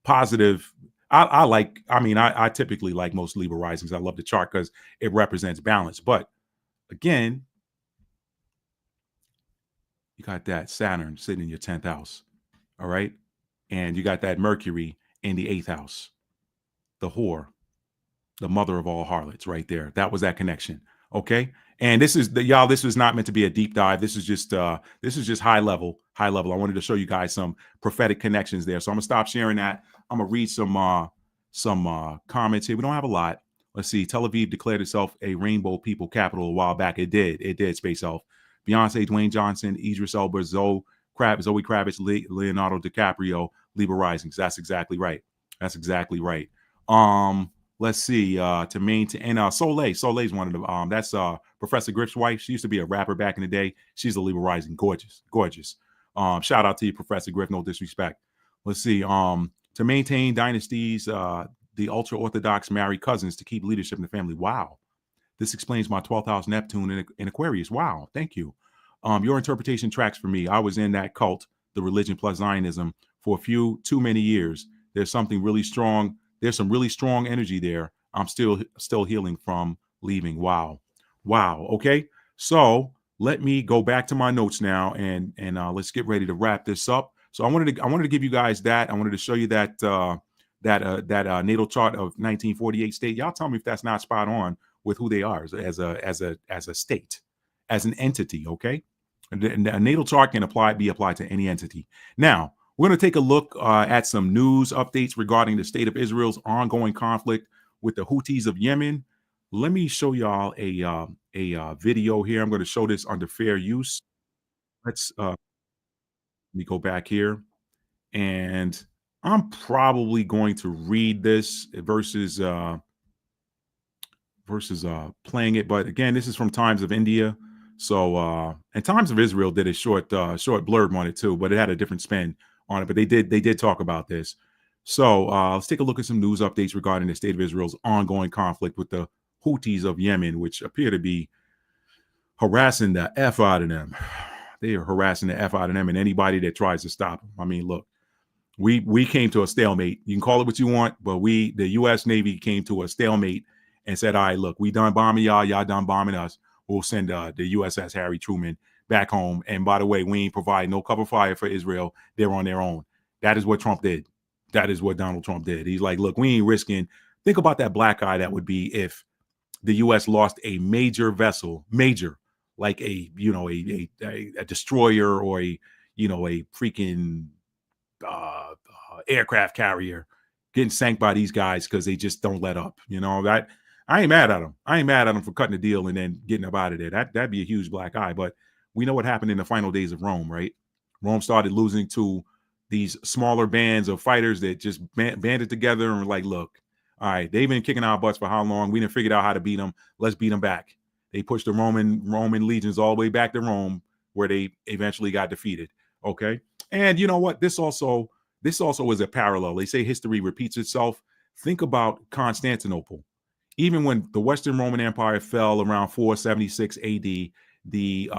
Speaker 1: positive. I typically like most Libra risings. I love the chart because it represents balance. But again, you got that Saturn sitting in your 10th house. All right. And you got that Mercury in the 8th house, the whore, the mother of all harlots right there. That was that connection. Okay. And this is the y'all, this was not meant to be a deep dive. This is just high level, high level. I wanted to show you guys some prophetic connections there. So I'm gonna stop sharing that. I'm gonna read some comments here. We don't have a lot. Let's see. Tel Aviv declared itself a rainbow people capital a while back. It did, Space Elf. Beyonce, Dwayne Johnson, Idris Elba, Zoe Kravitz, Leonardo DiCaprio, Libra Risings. That's exactly right. That's exactly right. Let's see. To maintain and Soleil's one of the that's Professor Griff's wife. She used to be a rapper back in the day. She's a Libra Rising. Gorgeous, gorgeous. Shout out to you, Professor Griff. No disrespect. Let's see. To maintain dynasties, the ultra orthodox marry cousins to keep leadership in the family. Wow. This explains my 12th house Neptune in Aquarius. Wow. Thank you. Your interpretation tracks for me. I was in that cult, the religion plus Zionism, for too many years. There's something really strong. There's some really strong energy there. I'm still healing from leaving. Wow. Okay. So let me go back to my notes now and let's get ready to wrap this up. So I wanted to give you guys that. I wanted to show you that natal chart of 1948 state. Y'all tell me if that's not spot on with who they are as a state, as an entity. Okay. And a natal chart can be applied to any entity. Now, we're going to take a look at some news updates regarding the state of Israel's ongoing conflict with the Houthis of Yemen. Let me show y'all a video here. I'm going to show this under fair use. Let me go back here, and I'm probably going to read this versus playing it. But again, this is from Times of India. So and Times of Israel did a short blurb on it too, but it had a different spin on it. But they did talk about this. So let's take a look at some news updates regarding the state of Israel's ongoing conflict with the Houthis of Yemen, which appear to be harassing the F out of them. They are harassing the F out of them and anybody that tries to stop them. I mean, look, we came to a stalemate. You can call it what you want, but the U.S. Navy came to a stalemate and said, all right, look, we done bombing y'all done bombing us. We'll send the USS Harry Truman back home. And by the way, we ain't provide no cover fire for Israel. They're on their own. That is what Trump did. That is what Donald Trump did. He's like, look, we ain't risking. Think about that black eye that would be if the U.S. lost a major vessel, like a destroyer or a freaking aircraft carrier getting sank by these guys because they just don't let up. That I ain't mad at them. I ain't mad at them for cutting the deal and then getting up out of there. That'd be a huge black eye. But we know what happened in the final days of Rome, right? Rome started losing to these smaller bands of fighters that just banded together and were like, look, all right, they've been kicking our butts for how long? We didn't figure out how to beat them. Let's beat them back. They pushed the Roman legions all the way back to Rome, where they eventually got defeated. Okay. And you know what? This also is a parallel. They say history repeats itself. Think about Constantinople. Even when the Western Roman Empire fell around 476 AD, the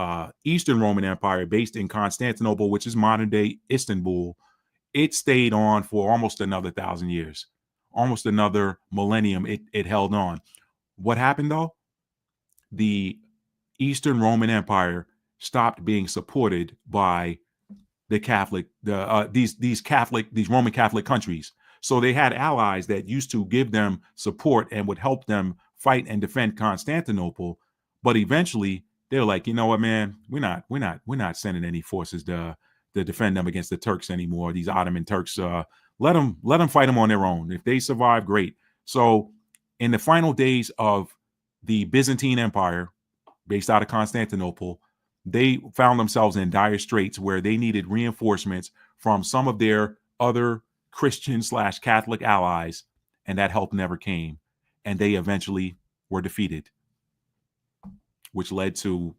Speaker 1: Eastern Roman Empire, based in Constantinople, which is modern day Istanbul, it stayed on for almost another 1,000 years, almost another millennium. It held on. What happened though? The Eastern Roman Empire stopped being supported by the Catholic, these Roman Catholic countries. So they had allies that used to give them support and would help them fight and defend Constantinople. But eventually they're like, you know what, man, we're not sending any forces to defend them against the Turks anymore. These Ottoman Turks, let them fight them on their own. If they survive, great. So in the final days of the Byzantine Empire, based out of Constantinople, they found themselves in dire straits where they needed reinforcements from some of their other Christian/Catholic allies, and that help never came. And they eventually were defeated, which led to,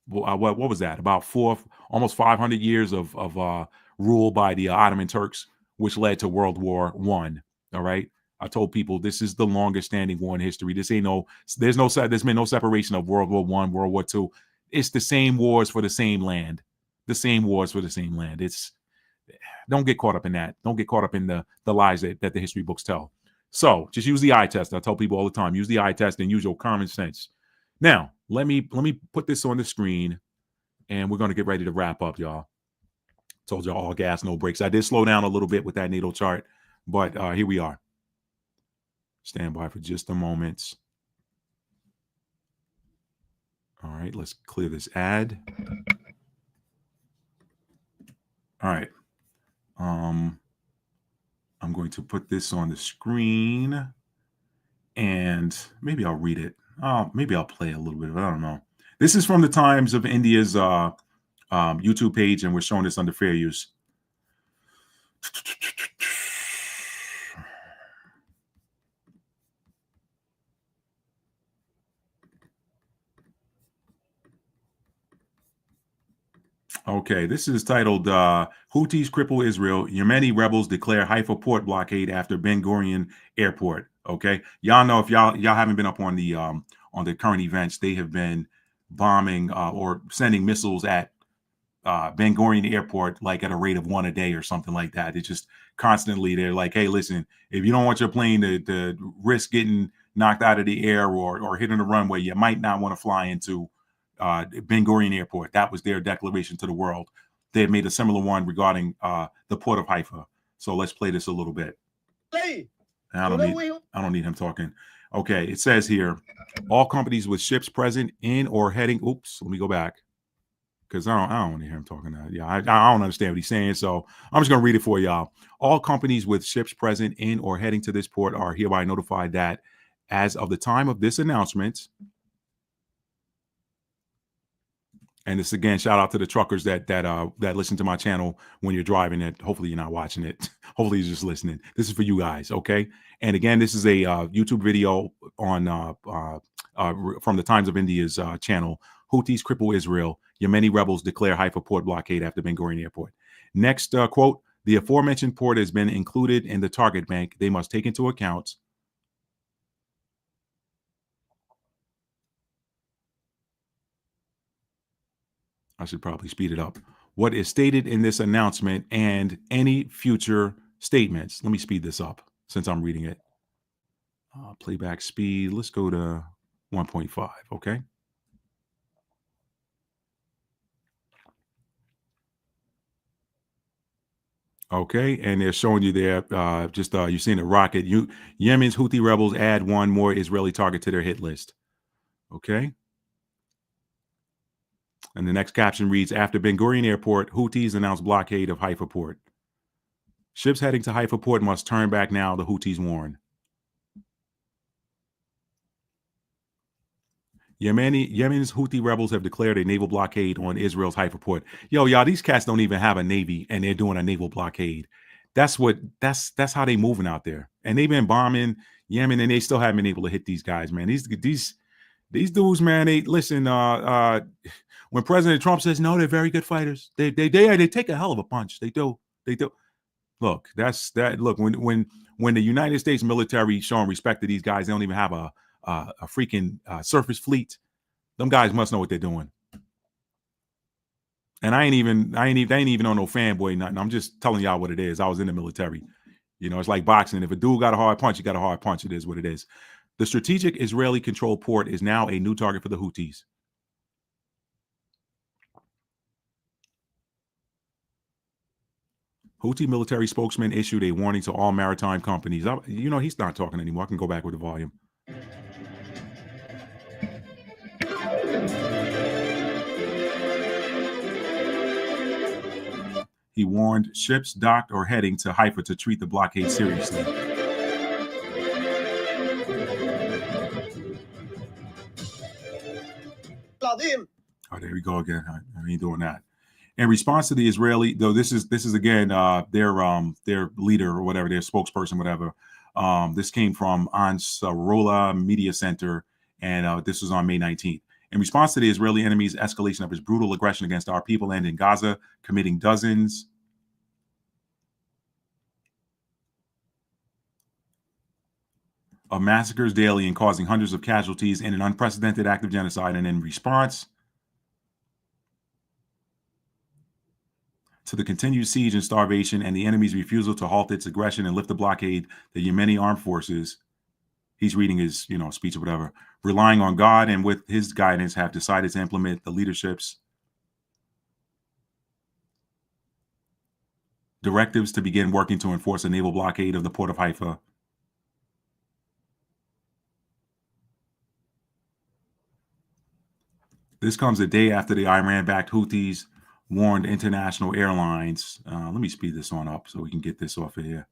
Speaker 1: what was that? About almost 500 years of rule by the Ottoman Turks, which led to World War I. All right. I told people this is the longest standing war in history. There's been no separation of World War I, World War II. It's the same wars for the same land. Don't get caught up in that. Don't get caught up in the lies that the history books tell. So just use the eye test. I tell people all the time, use the eye test and use your common sense. Now, let me put this on the screen and we're going to get ready to wrap up, y'all. Told y'all all gas, no brakes. I did slow down a little bit with that natal chart, but here we are. Stand by for just a moment. All right, let's clear this ad. All right. I'm going to put this on the screen and maybe I'll read it. Maybe I'll play a little bit of it. I don't know. This is from the Times of India's YouTube page, and we're showing this under fair use. Okay, this is titled Houthis Cripple Israel. Yemeni rebels declare Haifa port blockade after Ben Gurion airport. Okay, y'all know, if y'all haven't been up on the current events, they have been bombing or sending missiles at Ben Gurion Airport like at a rate of one a day or something like that. It's just constantly, they're like, hey, listen, if you don't want your plane to risk getting knocked out of the air or hitting the runway, you might not want to fly into Ben Gurion Airport. That was their declaration to the world. They had made a similar one regarding the port of Haifa. So let's play this a little bit. I don't need him talking. Okay, it says here, all companies with ships present in or heading. Oops, let me go back, because I don't want to hear him talking that. Yeah, I don't understand what he's saying. So I'm just going to read it for y'all. All companies with ships present in or heading to this port are hereby notified that as of the time of this announcement, and this again, shout out to the truckers that listen to my channel when you're driving it. Hopefully you're not watching it. Hopefully you're just listening. This is for you guys, okay? And again, this is a YouTube video on from the Times of India's channel. Houthis cripple Israel. Yemeni rebels declare Haifa port blockade after Ben Gurion Airport. Next quote: the aforementioned port has been included in the target bank. They must take into account. I should probably speed it up. What is stated in this announcement and any future statements. Let me speed this up since I'm reading it. Playback speed. Let's go to 1.5. Okay. Okay, and they're showing you there, you're seeing a rocket. Yemen's Houthi rebels add one more Israeli target to their hit list. Okay. And the next caption reads, after Ben Gurion Airport, Houthis announced blockade of Haifa port. Ships heading to Haifa port must turn back now, the Houthis warn. Yemen's Houthi rebels have declared a naval blockade on Israel's Haifa port. Yo, y'all, these cats don't even have a navy, and they're doing a naval blockade. That's how they moving out there. And they've been bombing Yemen, and they still haven't been able to hit these guys, man. These dudes, man. They listen. When President Trump says no, they're very good fighters. They take a hell of a punch. They do. Look, Look, when the United States military showing respect to these guys, they don't even have a freaking surface fleet. Them guys must know what they're doing. And I ain't even on no fanboy nothing. I'm just telling y'all what it is. I was in the military. You know, it's like boxing. If a dude got a hard punch, you got a hard punch. It is what it is. The strategic Israeli-controlled port is now a new target for the Houthis. Houthi military spokesman issued a warning to all maritime companies. He's not talking anymore. I can go back with the volume. He warned ships docked or heading to Haifa to treat the blockade seriously. Oh, there we go again. I ain't doing that. In response to the Israeli, though, this is again their leader or whatever, their spokesperson, whatever. This came from Ansarullah Media Center, and this was on May 19th. In response to the Israeli enemy's escalation of his brutal aggression against our people and in Gaza, committing dozens of massacres daily and causing hundreds of casualties in an unprecedented act of genocide, and in response to the continued siege and starvation and the enemy's refusal to halt its aggression and lift the blockade, the Yemeni armed forces, he's reading his speech or whatever, relying on God and with his guidance, have decided to implement the leadership's directives to begin working to enforce a naval blockade of the port of Haifa. This comes a day after the Iran-backed Houthis warned international airlines. Let me speed this on up so we can get this off of here.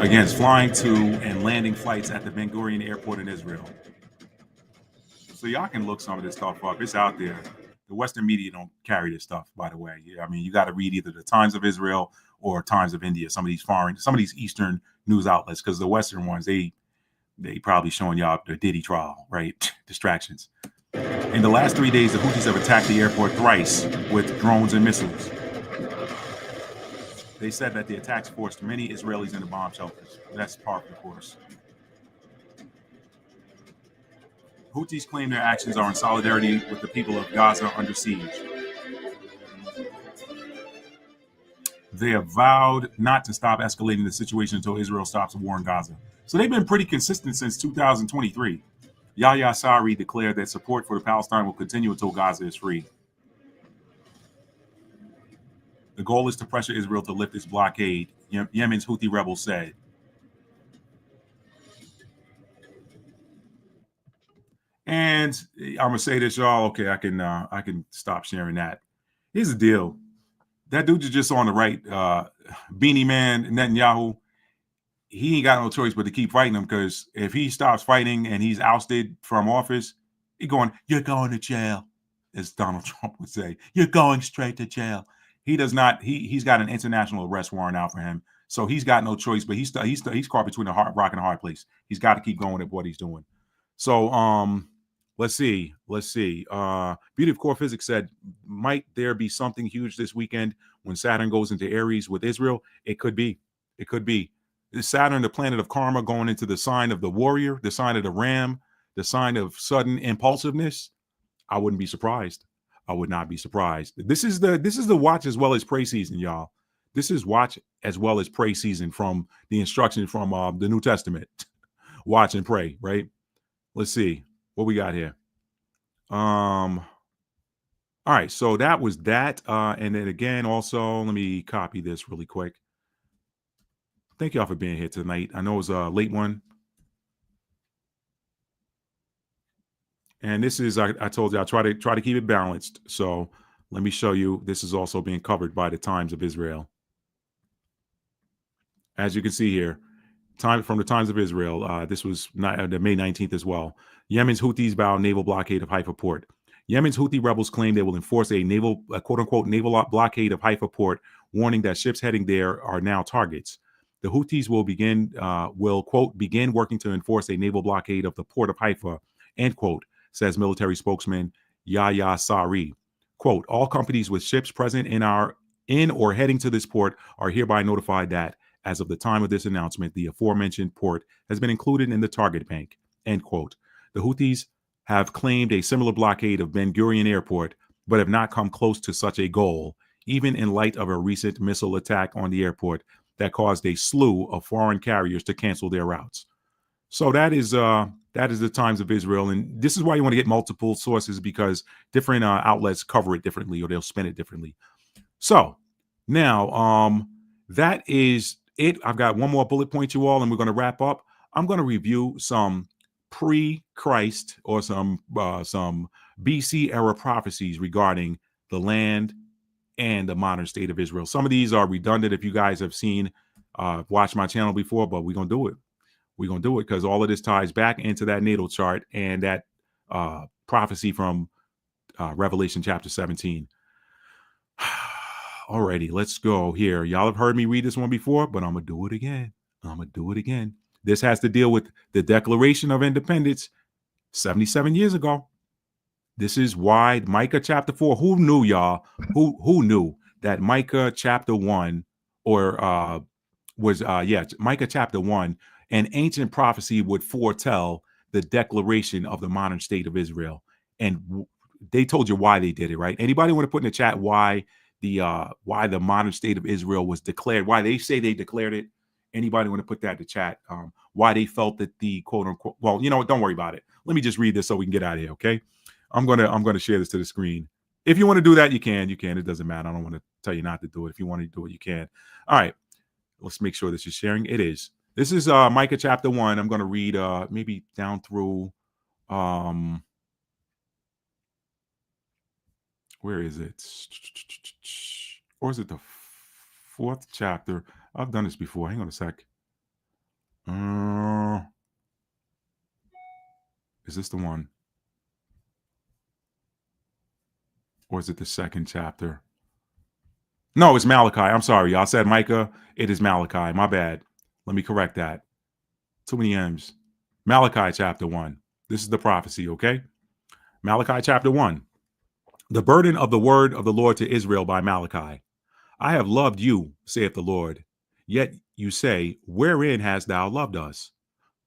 Speaker 1: Against flying to and landing flights at the Ben Gurion Airport in Israel. So y'all can look some of this stuff up. It's out there. The Western media don't carry this stuff, by the way. I mean, you got to read either the Times of Israel or Times of India, some of these Eastern news outlets, because the Western ones, they probably showing y'all the Diddy trial, right? Distractions. In the last 3 days, the Houthis have attacked the airport thrice with drones and missiles. They said that the attacks forced many Israelis into bomb shelters. That's par for the course. Houthis claim their actions are in solidarity with the people of Gaza under siege. They have vowed not to stop escalating the situation until Israel stops the war in Gaza. So they've been pretty consistent since 2023. Yahya Sarri declared that support for the Palestine will continue until Gaza is free. The goal is to pressure Israel to lift its blockade, Yemen's Houthi rebels said. And I'm gonna say this, y'all. Okay, I can stop sharing that. Here's the deal: that dude is just on the right, beanie man Netanyahu. He ain't got no choice but to keep fighting him, because if he stops fighting and he's ousted from office, you're going to jail, as Donald Trump would say. You're going straight to jail. He does not. He's got an international arrest warrant out for him, so he's got no choice. But he's caught between a rock and a hard place. He's got to keep going at what he's doing. So let's see. Beauty of Core Physics said, might there be something huge this weekend when Saturn goes into Aries with Israel? It could be. It could be. Saturn, the planet of karma, going into the sign of the warrior, the sign of the ram, the sign of sudden impulsiveness. I wouldn't be surprised. I would not be surprised. This is the watch as well as pray season, y'all. This is watch as well as pray season from the instruction from the New Testament. Watch and pray, right? Let's see what we got here. All right, so that was that. And then again, also, let me copy this really quick. Thank y'all for being here tonight. I know it was a late one. And this is, I told you, I'll try to keep it balanced. So let me show you. This is also being covered by the Times of Israel. As you can see here, from the Times of Israel. This was the May 19th as well. Yemen's Houthis vow naval blockade of Haifa port. Yemen's Houthi rebels claim they will enforce a quote-unquote naval blockade of Haifa port, warning that ships heading there are now targets. The Houthis will quote begin working to enforce a naval blockade of the port of Haifa, end quote, says military spokesman Yahya Sarri. Quote, all companies with ships present in or heading to this port are hereby notified that, as of the time of this announcement, the aforementioned port has been included in the target bank, end quote. The Houthis have claimed a similar blockade of Ben Gurion Airport, but have not come close to such a goal, even in light of a recent missile attack on the airport that caused a slew of foreign carriers to cancel their routes. So that is the Times of Israel, and this is why you want to get multiple sources, because different outlets cover it differently, or they'll spin it differently. So now that is it. I've got one more bullet point, you all, and we're going to wrap up. I'm going to review some pre-Christ or some BC era prophecies regarding the land and the modern state of Israel. Some of these are redundant if you guys have seen, watched my channel before, but we're going to do it. We're going to do it because all of this ties back into that natal chart and that prophecy from Revelation chapter 17. Alrighty, let's go here. Y'all have heard me read this one before, but I'm going to do it again. This has to deal with the Declaration of Independence 77 years ago. This is why Micah chapter 4. Who knew, y'all? Who knew that Micah chapter 1 Micah chapter 1, an ancient prophecy would foretell the declaration of the modern state of Israel. And they told you why they did it, right? Anybody want to put in the chat why the modern state of Israel was declared, why they say they declared it? Anybody want to put that in the chat? Why they felt that the quote unquote, well, you know what, don't worry about it. Let me just read this so we can get out of here, okay? I'm gonna share this to the screen. If you want to do that, you can. It doesn't matter. I don't want to tell you not to do it. If you want to do it, you can. All right. Let's make sure this is sharing. It is. This is Micah chapter 1. I'm going to read maybe down through where is it? Or is it the 4th chapter? I've done this before. Hang on a sec. Is this the one? Or is it the 2nd chapter? No, it's Malachi. I'm sorry. Y'all said Micah. It is Malachi. My bad. Let me correct that. Too many M's. Malachi chapter 1. This is the prophecy, okay? Malachi chapter 1. The burden of the word of the Lord to Israel by Malachi. I have loved you, saith the Lord. Yet you say, wherein hast thou loved us?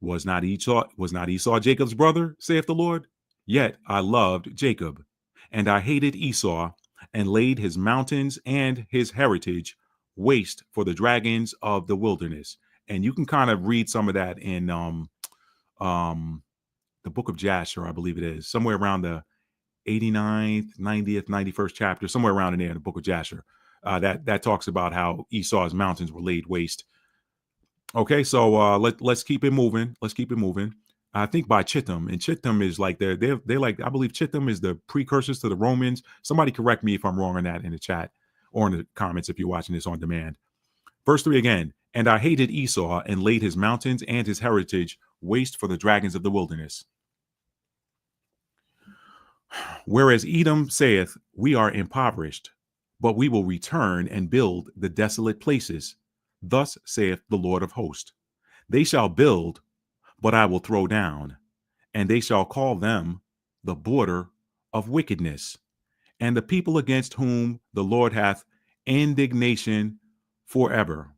Speaker 1: Was not Esau Jacob's brother, saith the Lord? Yet I loved Jacob, and I hated Esau, and laid his mountains and his heritage waste for the dragons of the wilderness. And you can kind of read some of that in the book of Jasher, I believe it is, somewhere around the 89th, 90th, 91st chapter, somewhere around in there in the book of Jasher. That talks about how Esau's mountains were laid waste. Okay, so let's keep it moving. Let's keep it moving. I think by Chittim, and Chittim is like they're like, I believe Chittim is the precursors to the Romans. Somebody correct me if I'm wrong on that in the chat or in the comments if you're watching this on demand. Verse 3 again. And I hated Esau and laid his mountains and his heritage waste for the dragons of the wilderness. Whereas Edom saith, we are impoverished, but we will return and build the desolate places. Thus saith the Lord of hosts. They shall build, but I will throw down, and they shall call them the border of wickedness, and the people against whom the Lord hath indignation forever.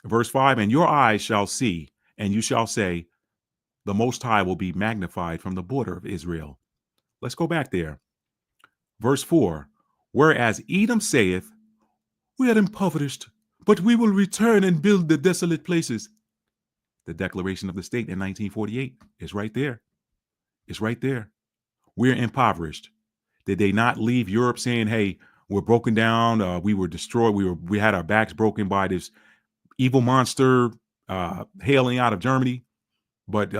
Speaker 1: Verse 5, and your eyes shall see, and you shall say, the Most High will be magnified from the border of Israel. Let's go back there. Verse 4, whereas Edom saith, we are impoverished, but we will return and build the desolate places. The Declaration of the State in 1948 is right there. It's right there. We're impoverished. Did they not leave Europe saying, hey, we're broken down, we were destroyed, we had our backs broken by this evil monster hailing out of Germany? But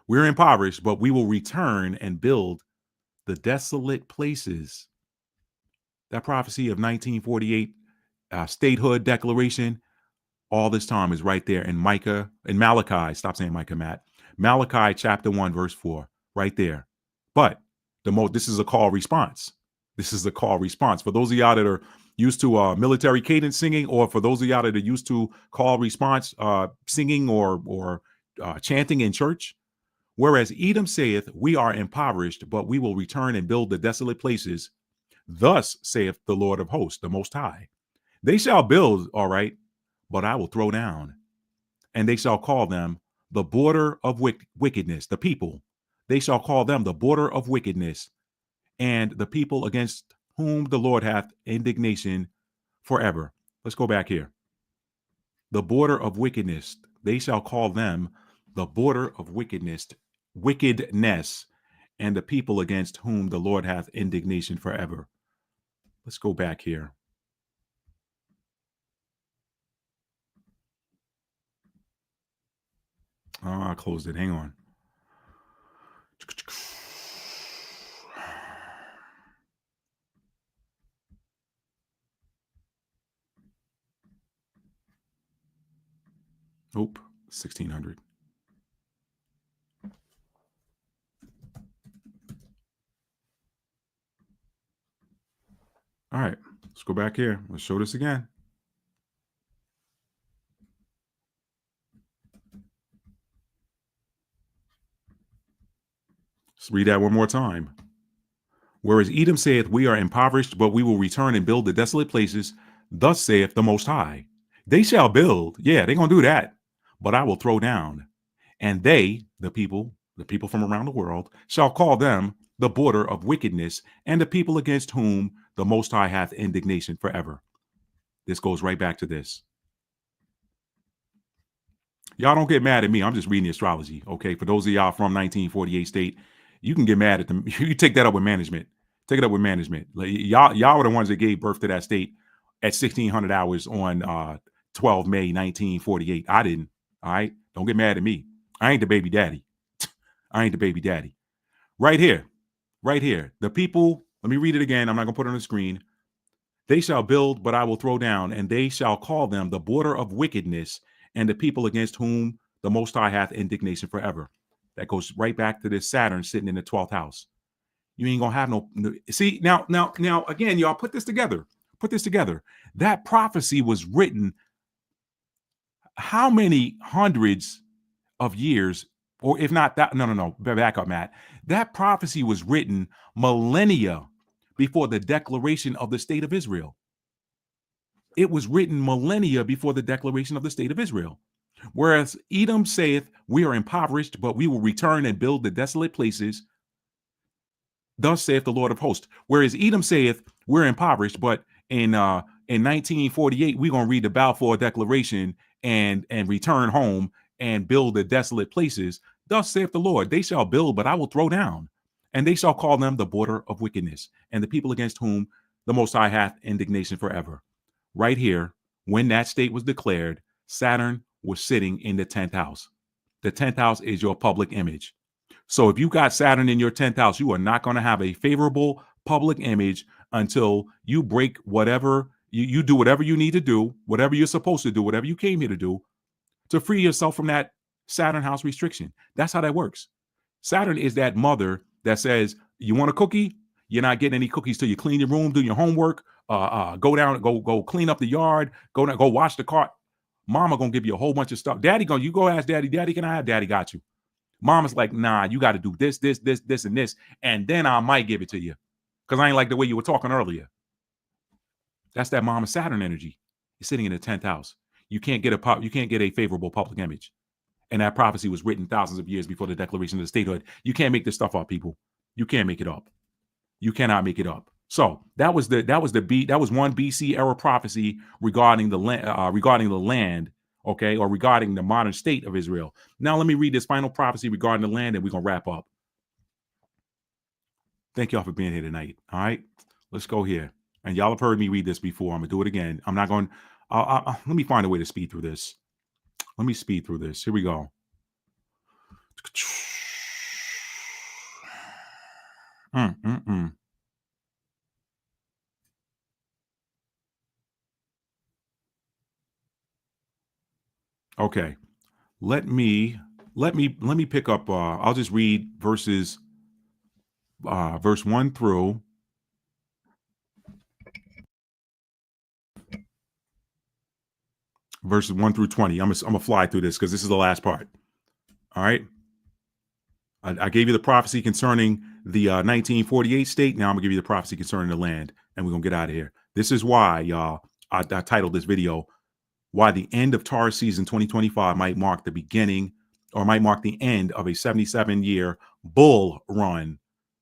Speaker 1: we're impoverished, but we will return and build the desolate places. That prophecy of 1948 statehood declaration, all this time is right there in Malachi. Stop saying Micah, Matt. Malachi chapter 1, verse 4, right there. But this is a call response. This is a call response. For those of y'all that are used to military cadence singing, or for those of y'all that are used to call response singing or chanting in church, whereas Edom saith, we are impoverished, but we will return and build the desolate places. Thus saith the Lord of hosts, the Most High. They shall build, all right, but I will throw down. And they shall call them the border of wickedness, the people. They shall call them the border of wickedness, and the people against whom the Lord hath indignation forever. Let's go back here. The border of wickedness. They shall call them the border of wickedness, and the people against whom the Lord hath indignation forever. Let's go back here. Oh, I closed it. Hang on. Oop, 1600. All right, let's go back here. Let's show this again. Let's read that one more time. Whereas Edom saith, we are impoverished, but we will return and build the desolate places. Thus saith the Most High. They shall build. Yeah, they're going to do that. But I will throw down. And they, the people from around the world, shall call them the border of wickedness, and the people against whom the Most High hath indignation forever. This goes right back to this. Y'all don't get mad at me. I'm just reading the astrology. Okay. For those of y'all from 1948 state, you can get mad at them. You take that up with management. Take it up with management. Like, y'all were the ones that gave birth to that state at 1600 hours on 12 May 1948. I didn't. All right. Don't get mad at me. I ain't the baby daddy. I ain't the baby daddy. Right here. Right here. The people, let me read it again. I'm not going to put it on the screen. They shall build, but I will throw down, and they shall call them the border of wickedness, and the people against whom the Most High hath indignation forever. That goes right back to this Saturn sitting in the 12th house. You ain't gonna have no. See, now, again, y'all put this together. Put this together. That prophecy was written how many hundreds of years, or if not that? No. Back up, Matt. That prophecy was written millennia before the declaration of the state of Israel. It was written millennia before the declaration of the state of Israel. Whereas Edom saith, we are impoverished, but we will return and build the desolate places. Thus saith the Lord of hosts. Whereas Edom saith, we're impoverished, but in 1948, we're going to read the Balfour Declaration and return home and build the desolate places. Thus saith the Lord, they shall build, but I will throw down. And they shall call them the border of wickedness, and the people against whom the Most High hath indignation forever. Right here, when that state was declared, Saturn was sitting in the 10th house. The 10th house is your public image. So if you got Saturn in your 10th house, you are not going to have a favorable public image until you break whatever, you do whatever you need to do, whatever you're supposed to do, whatever you came here to do, to free yourself from that Saturn house restriction. That's how that works. Saturn is that mother that says, you want a cookie? You're not getting any cookies till you clean your room, do your homework, go down, go clean up the yard, go wash the car. Mama gonna give you a whole bunch of stuff. Daddy you go ask daddy, can I have? Daddy got you. Mama's like, nah, you got to do this, and this, and then I might give it to you, because I ain't like the way you were talking earlier. That's that Mama Saturn energy. You're sitting in the 10th house. You can't get a favorable public image, and that prophecy was written thousands of years before the Declaration of Statehood. You can't make this stuff up, people. You can't make it up. You cannot make it up. So that was one BC era prophecy regarding the land, okay, or regarding the modern state of Israel. Now let me read this final prophecy regarding the land, and we're gonna wrap up. Thank y'all for being here tonight. All right, let's go here. And y'all have heard me read this before. I'm gonna do it again. I'm not going. Let me find a way to speed through this. Let me speed through this. Here we go. Okay, let me pick up. I'll just read verse 1 through verses 1 through 20. I'm gonna fly through this because this is the last part. All right. I gave you the prophecy concerning the 1948 state. Now I'm gonna give you the prophecy concerning the land, and we're gonna get out of here. This is why, y'all, I titled this video, why the end of Taurus season 2025 might mark the beginning, or might mark the end of a 77-year bull run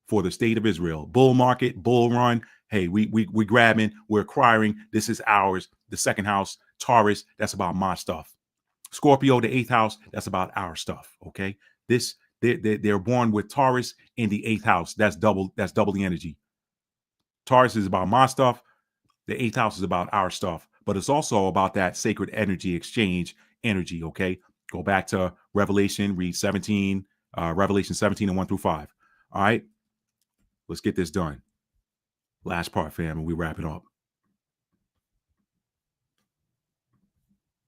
Speaker 1: for the state of Israel. Bull market, bull run. Hey, we grabbing, we're acquiring. This is ours. The second house, Taurus, that's about my stuff. Scorpio, the 8th house, that's about our stuff. Okay, they're born with Taurus in the 8th house. That's double the energy. Taurus is about my stuff. The 8th house is about our stuff, but it's also about that sacred energy exchange energy. Okay, go back to Revelation, read 17, Revelation 17 and 1 through 5. All right, let's get this done. Last part, fam, and we wrap it up.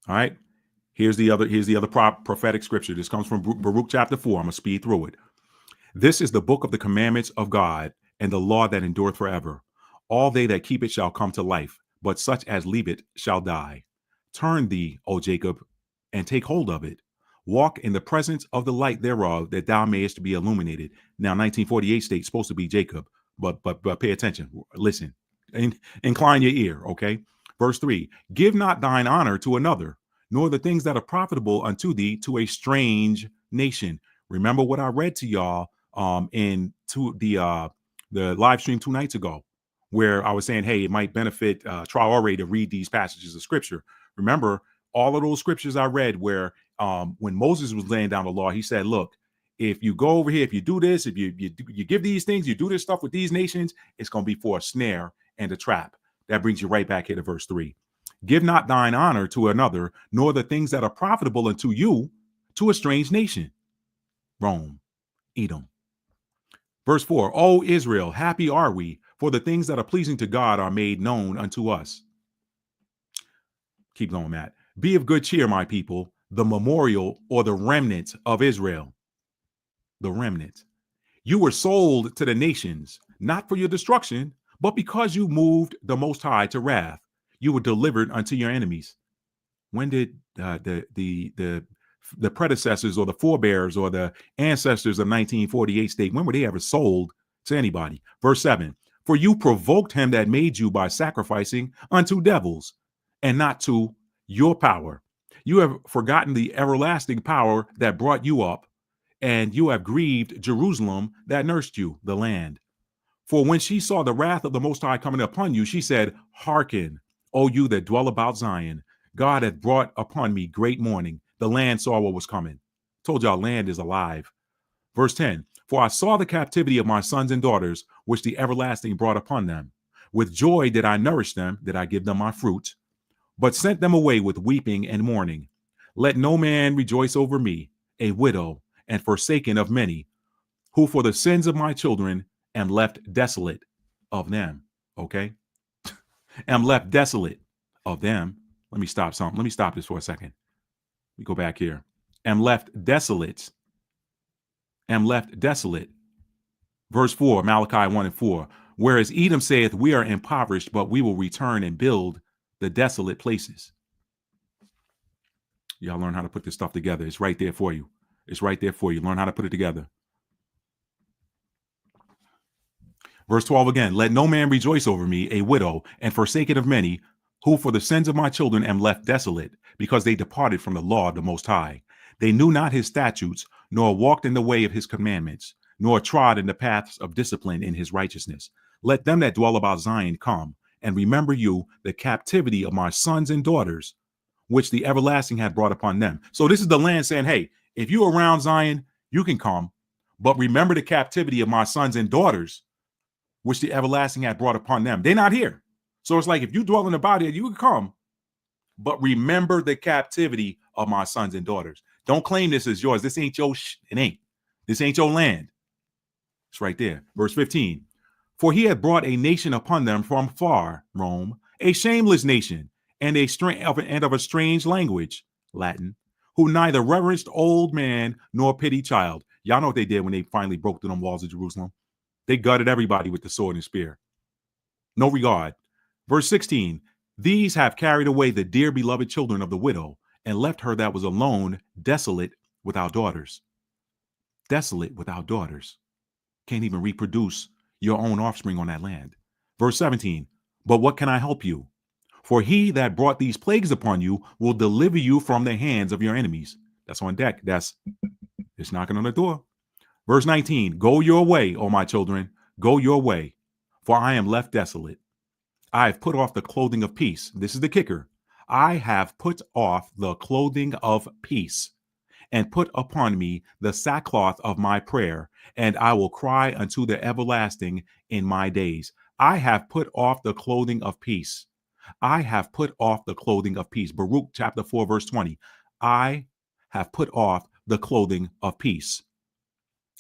Speaker 1: All right. Here's the other prophetic scripture. This comes from Baruch chapter 4. I'm gonna speed through it. This is the book of the commandments of God and the law that endureth forever. All they that keep it shall come to life, but such as leave it shall die. Turn thee, O Jacob, and take hold of it. Walk in the presence of the light thereof, that thou mayest be illuminated. Now, 1948 state supposed to be Jacob, but pay attention. Listen, incline your ear. Okay. Verse 3: Give not thine honor to another, nor the things that are profitable unto thee to a strange nation. Remember what I read to y'all in the live stream 2 nights ago, where I was saying, hey, it might benefit Traore to read these passages of scripture. Remember all of those scriptures I read where when Moses was laying down the law, he said, look, if you go over here, if you do this, if you give these things, you do this stuff with these nations, it's going to be for a snare and a trap. That brings you right back here to verse 3. Give not thine honor to another, nor the things that are profitable unto you to a strange nation. Rome, Edom. Verse 4, O Israel, happy are we, for the things that are pleasing to God are made known unto us. Keep going, Matt. Be of good cheer, my people, the memorial or the remnant of Israel. The remnant. You were sold to the nations, not for your destruction, but because you moved the Most High to wrath. You were delivered unto your enemies. When did the predecessors or the forebears or the ancestors of 1948 state, when were they ever sold to anybody? Verse 7, for you provoked him that made you by sacrificing unto devils and not to your power. You have forgotten the everlasting power that brought you up, and you have grieved Jerusalem that nursed you, the land. For when she saw the wrath of the Most High coming upon you, she said, hearken, O you that dwell about Zion. God hath brought upon me great mourning. The land saw what was coming. Told y'all land is alive. Verse 10, for I saw the captivity of my sons and daughters, which the everlasting brought upon them. With joy did I nourish them, did I give them my fruit, but sent them away with weeping and mourning. Let no man rejoice over me, a widow and forsaken of many, who for the sins of my children am left desolate of them. Okay? Am left desolate of them. Let me stop something. Let me stop this for a second. We go back here. Am left desolate. Am left desolate. Verse 4, Malachi 1 and 4. Whereas Edom saith, we are impoverished, but we will return and build the desolate places. Y'all learn how to put this stuff together. It's right there for you. It's right there for you. Learn how to put it together. Verse 12 again, let no man rejoice over me, a widow, and forsaken of many, who for the sins of my children am left desolate, because they departed from the law of the Most High. They knew not his statutes, nor walked in the way of his commandments, nor trod in the paths of discipline in his righteousness. Let them that dwell about Zion come, and remember you the captivity of my sons and daughters, which the everlasting had brought upon them. So this is the land saying, hey, if you're around Zion, you can come, but remember the captivity of my sons and daughters, which the everlasting had brought upon them. They're not here. So it's like, if you dwell in the body, you can come, but remember the captivity of my sons and daughters. Don't claim this as yours. This ain't your it ain't. This ain't your land. It's right there. Verse 15. For he had brought a nation upon them from far, Rome, a shameless nation, and of a strange language, Latin, who neither reverenced old man nor pitied child. Y'all know what they did when they finally broke through them walls of Jerusalem. They gutted everybody with the sword and spear. No regard. Verse 16, these have carried away the dear beloved children of the widow, and left her that was alone, desolate, without daughters. Desolate without daughters. Can't even reproduce your own offspring on that land. Verse 17, but what can I help you? For he that brought these plagues upon you will deliver you from the hands of your enemies. That's on deck. It's knocking on the door. Verse 19, go your way, O my children, go your way, for I am left desolate. I have put off the clothing of peace. This is the kicker. I have put off the clothing of peace and put upon me the sackcloth of my prayer, and I will cry unto the everlasting in my days. I have put off the clothing of peace. I have put off the clothing of peace. Baruch chapter 4, verse 20. I have put off the clothing of peace.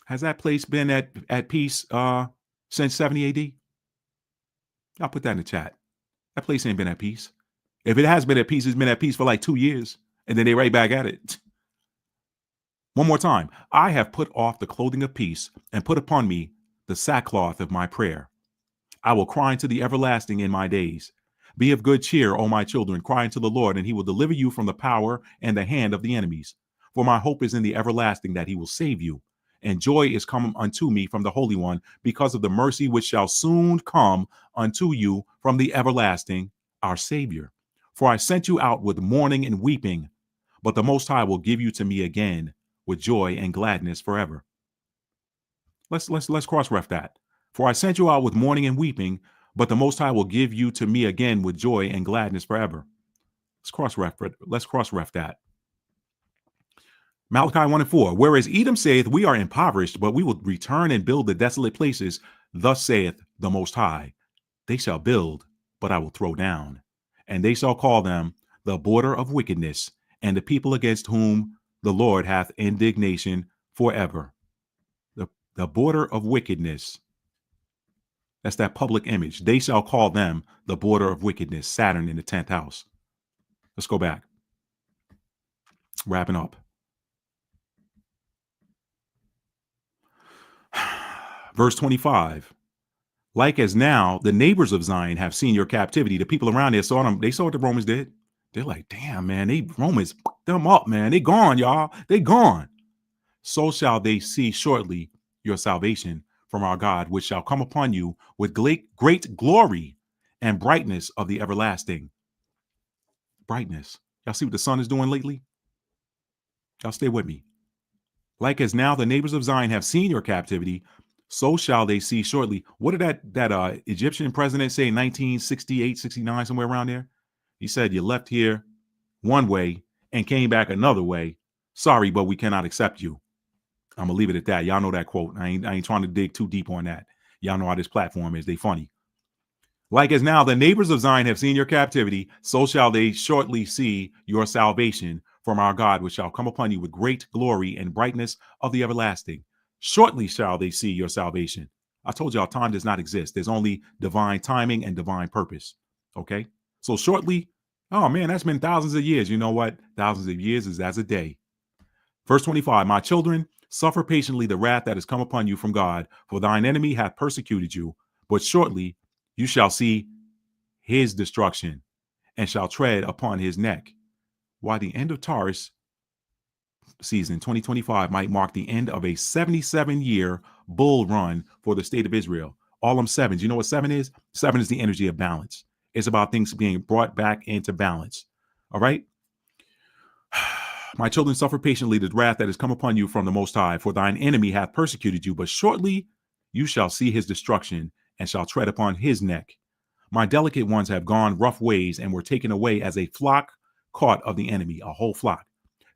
Speaker 1: Has that place been at peace since 70 AD? I'll put that in the chat. That place ain't been at peace. If it has been at peace, it's been at peace for like 2 years, and then they right back at it. One more time. I have put off the clothing of peace and put upon me the sackcloth of my prayer. I will cry unto the everlasting in my days. Be of good cheer, O my children, cry unto the Lord, and he will deliver you from the power and the hand of the enemies. For my hope is in the everlasting, that he will save you. And joy is come unto me from the Holy One, because of the mercy which shall soon come unto you from the everlasting, our Savior. For I sent you out with mourning and weeping, but the Most High will give you to me again with joy and gladness forever. Let's cross-ref that. For I sent you out with mourning and weeping, but the Most High will give you to me again with joy and gladness forever. Let's cross-ref that. Malachi 1 and 4, whereas Edom saith, we are impoverished, but we will return and build the desolate places. Thus saith the Most High, they shall build, but I will throw down, and they shall call them the border of wickedness, and the people against whom the Lord hath indignation forever. The border of wickedness. That's that public image. They shall call them the border of wickedness, Saturn in the 10th house. Let's go back. Wrapping up. Verse 25. Like as now, the neighbors of Zion have seen your captivity. The people around there saw them. They saw what the Romans did. They're like, damn, man, they Romans fucked them up, man. They gone, y'all. They gone. So shall they see shortly your salvation from our God, which shall come upon you with great glory and brightness of the everlasting. Brightness. Y'all see what the sun is doing lately? Y'all stay with me. Like as now the neighbors of Zion have seen your captivity, so shall they see shortly. What did that Egyptian president say in 1968, 69, somewhere around there? He said, you left here one way and came back another way. Sorry, but we cannot accept you. I'm going to leave it at that. Y'all know that quote. I ain't trying to dig too deep on that. Y'all know how this platform is. They funny. Like as now the neighbors of Zion have seen your captivity, so shall they shortly see your salvation from our God, which shall come upon you with great glory and brightness of the everlasting. Shortly shall they see your salvation. I told y'all time does not exist. There's only divine timing and divine purpose. Okay? So shortly, oh man, that's been thousands of years. You know what? Thousands of years is as a day. Verse 25, my children, suffer patiently the wrath that has come upon you from God, for thine enemy hath persecuted you, but shortly you shall see his destruction and shall tread upon his neck. While the end of Taurus season 2025 might mark the end of a 77-year bull run for the state of Israel. All them sevens. You know what 7 is? 7 is the energy of balance. It's about things being brought back into balance. All right? My children, suffer patiently the wrath that has come upon you from the Most High, for thine enemy hath persecuted you, but shortly you shall see his destruction and shall tread upon his neck. My delicate ones have gone rough ways and were taken away as a flock caught of the enemy, a whole flock.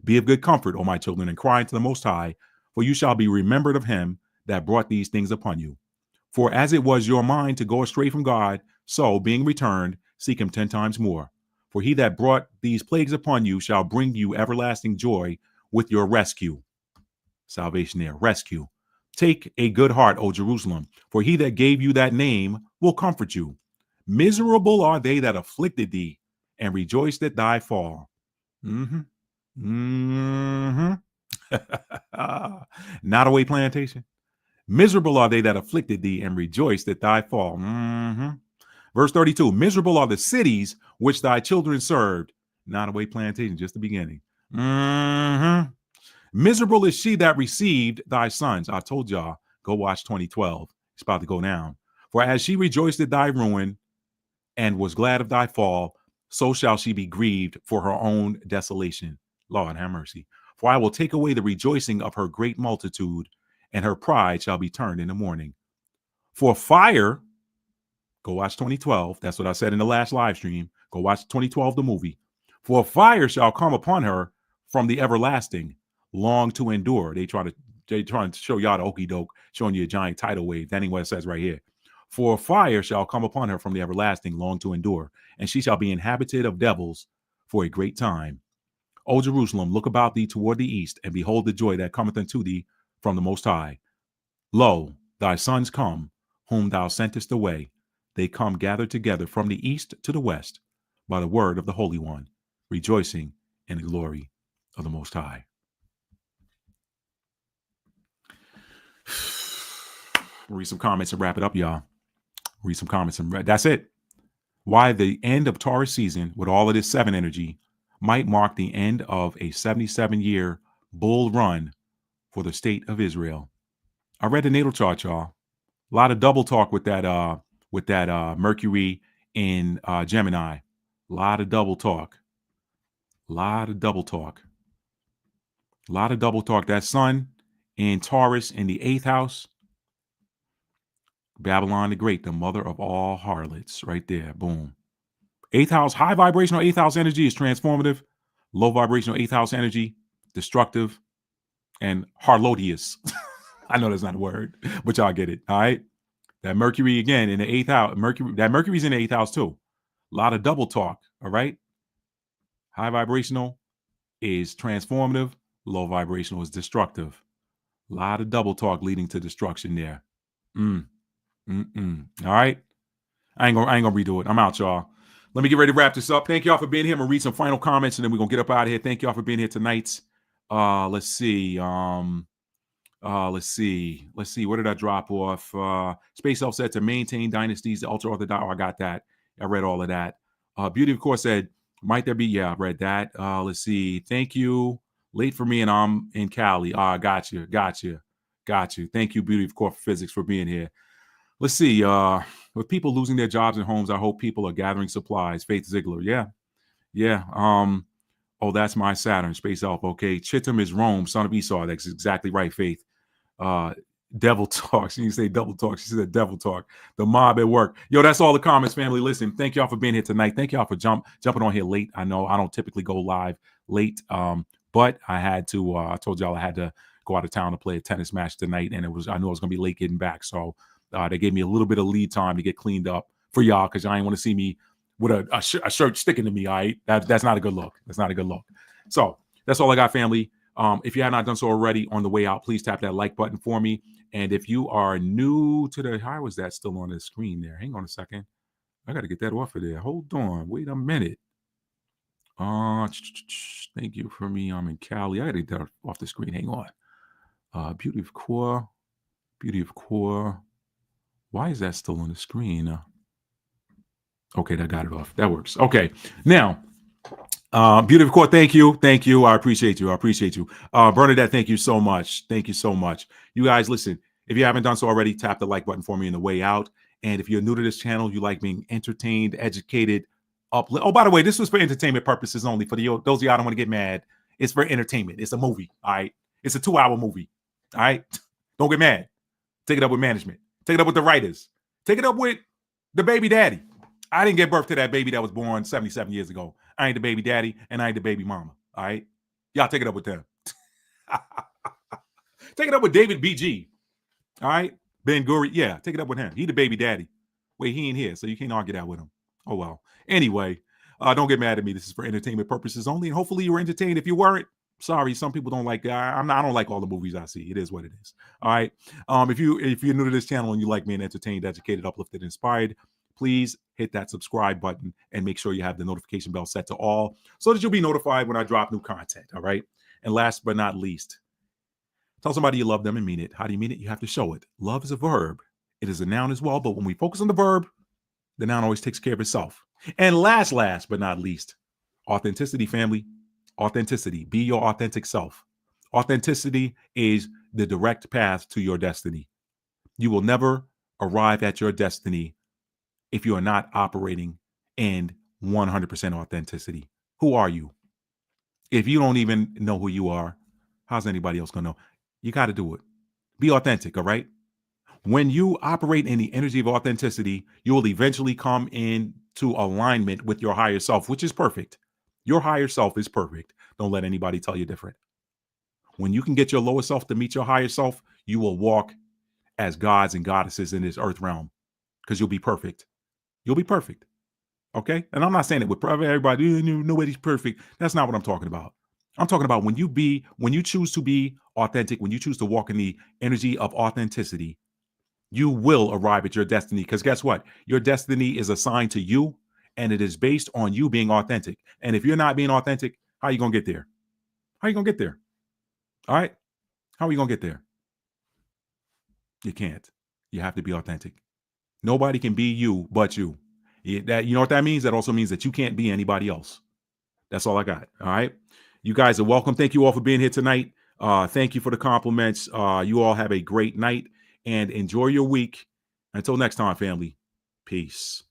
Speaker 1: Be of good comfort, O my children, and cry unto the Most High, for you shall be remembered of him that brought these things upon you. For as it was your mind to go astray from God, so, being returned, seek him 10 times more. For he that brought these plagues upon you shall bring you everlasting joy with your rescue. Salvation there, rescue. Take a good heart, O Jerusalem, for he that gave you that name will comfort you. Miserable are they that afflicted thee, and rejoiced at thy fall. Nottoway Plantation. Miserable are they that afflicted thee, and rejoiced at thy fall. Verse 32, miserable are the cities which thy children served. Nottoway Plantation, just the beginning. Miserable is she that received thy sons. I told y'all, go watch 2012. It's about to go down. For as she rejoiced at thy ruin and was glad of thy fall, so shall she be grieved for her own desolation. Lord, have mercy. For I will take away the rejoicing of her great multitude, and her pride shall be turned into mourning. For fire, go watch 2012. That's what I said in the last live stream. Go watch 2012, the movie. For fire shall come upon her from the everlasting, long to endure. They trying to show y'all the okie doke, showing you a giant tidal wave. That ain't what it says right here. For fire shall come upon her from the everlasting, long to endure, and she shall be inhabited of devils for a great time. O Jerusalem, look about thee toward the east, and behold the joy that cometh unto thee from the Most High. Lo, thy sons come, whom thou sentest away. They come gathered together from the east to the west by the word of the Holy One, rejoicing in the glory of the Most High. Read some comments and wrap it up, y'all. Read some comments and that's it. Why the end of Taurus season with all of this 7 energy might mark the end of a 77-year bull run for the state of Israel. I read the natal chart, y'all. A lot of double talk with that Mercury in Gemini. A lot of double talk. That sun in Taurus in the 8th house. Babylon the Great, the mother of all harlots, right there. Boom. 8th house, high vibrational 8th house energy is transformative. Low vibrational 8th house energy, destructive and harlodious. I know that's not a word, but y'all get it. All right. That Mercury again in the 8th house. Mercury's in the 8th house too. A lot of double talk. All right. High vibrational is transformative. Low vibrational is destructive. A lot of double talk leading to destruction there. All right. I ain't gonna redo it. I'm out, y'all. Let me get ready to wrap this up. Thank y'all for being here. I'm gonna read some final comments and then we're gonna get up out of here. Thank y'all for being here tonight. Let's see. Let's see. What did I drop off? Space Elf said to maintain dynasties, the ultra orthodox. Oh, I got that. I read all of that. Beauty of course said, might there be? Yeah, I read that. Let's see. Thank you. Late for me and I'm in Cali. Got you. Thank you, Beauty of course, for physics for being here. Let's see. With people losing their jobs and homes, I hope people are gathering supplies. Faith Ziegler. Yeah. Oh, that's my Saturn. Space Elf. Okay. Chittim is Rome, son of Esau. That's exactly right, Faith. Devil talk. She didn't say double talk. She said devil talk. The mob at work. Yo, that's all the comments, family. Listen, thank y'all for being here tonight. Thank y'all for jumping on here late. I know I don't typically go live late, but I had to. I told y'all I had to go out of town to play a tennis match tonight, and I knew I was going to be late getting back. So they gave me a little bit of lead time to get cleaned up for y'all because y'all ain't want to see me with a shirt sticking to me. All right, that's not a good look. That's not a good look. So that's all I got, family. If you have not done so already, on the way out, please tap that like button for me. And if you are new to the, how is that still on the screen there? Hang on a second. I got to get that off of there. Hold on. Wait a minute. Thank you for me. I'm in Cali. I got to get that off the screen. Hang on. Beauty of Core. Why is that still on the screen? Okay, that got it off. That works. Okay. Now, Beauty of Court, thank you. I appreciate you. Bernadette, thank you so much. You guys, listen, if you haven't done so already, tap the like button for me on the way out. And if you're new to this channel, you like being entertained, educated, uplift. Oh, by the way, this was for entertainment purposes only. For those of y'all don't want to get mad, it's for entertainment. It's a movie, all right? It's a 2-hour movie, all right? Don't get mad. Take it up with management. Take it up with the writers. Take it up with the baby daddy. I didn't give birth to that baby that was born 77 years ago. I ain't the baby daddy, and I ain't the baby mama. All right? Y'all take it up with them. Take it up with David BG. All right? Ben Guri. Yeah, take it up with him. He the baby daddy. Wait, he ain't here, so you can't argue that with him. Oh, well. Anyway, don't get mad at me. This is for entertainment purposes only, and hopefully you were entertained. If you weren't, sorry. Some people don't like. I don't like all the movies I see. It is what it is. All right? If you're new to this channel and you like being entertained, educated, uplifted, inspired, please hit that subscribe button and make sure you have the notification bell set to all so that you'll be notified when I drop new content. All right. And last but not least, tell somebody you love them and mean it. How do you mean it? You have to show it. Love is a verb. It is a noun as well. But when we focus on the verb, the noun always takes care of itself. And last but not least, authenticity, family. Authenticity. Be your authentic self. Authenticity is the direct path to your destiny. You will never arrive at your destiny if you are not operating in 100% authenticity. Who are you? If you don't even know who you are, how's anybody else going to know? You got to do it. Be authentic, all right? When you operate in the energy of authenticity, you will eventually come into alignment with your higher self, which is perfect. Your higher self is perfect. Don't let anybody tell you different. When you can get your lower self to meet your higher self, you will walk as gods and goddesses in this earth realm because you'll be perfect. You'll be perfect. Okay? And I'm not saying it with everybody, nobody's perfect. That's not what I'm talking about. I'm talking about when you choose to be authentic, when you choose to walk in the energy of authenticity, you will arrive at your destiny. Because guess what? Your destiny is assigned to you, and it is based on you being authentic. And if you're not being authentic, how are you going to get there? How are you going to get there? All right? How are you going to get there? You can't. You have to be authentic. Nobody can be you but you. You know what that means? That also means that you can't be anybody else. That's all I got. All right. You guys are welcome. Thank you all for being here tonight. Thank you for the compliments. You all have a great night and enjoy your week. Until next time, family. Peace.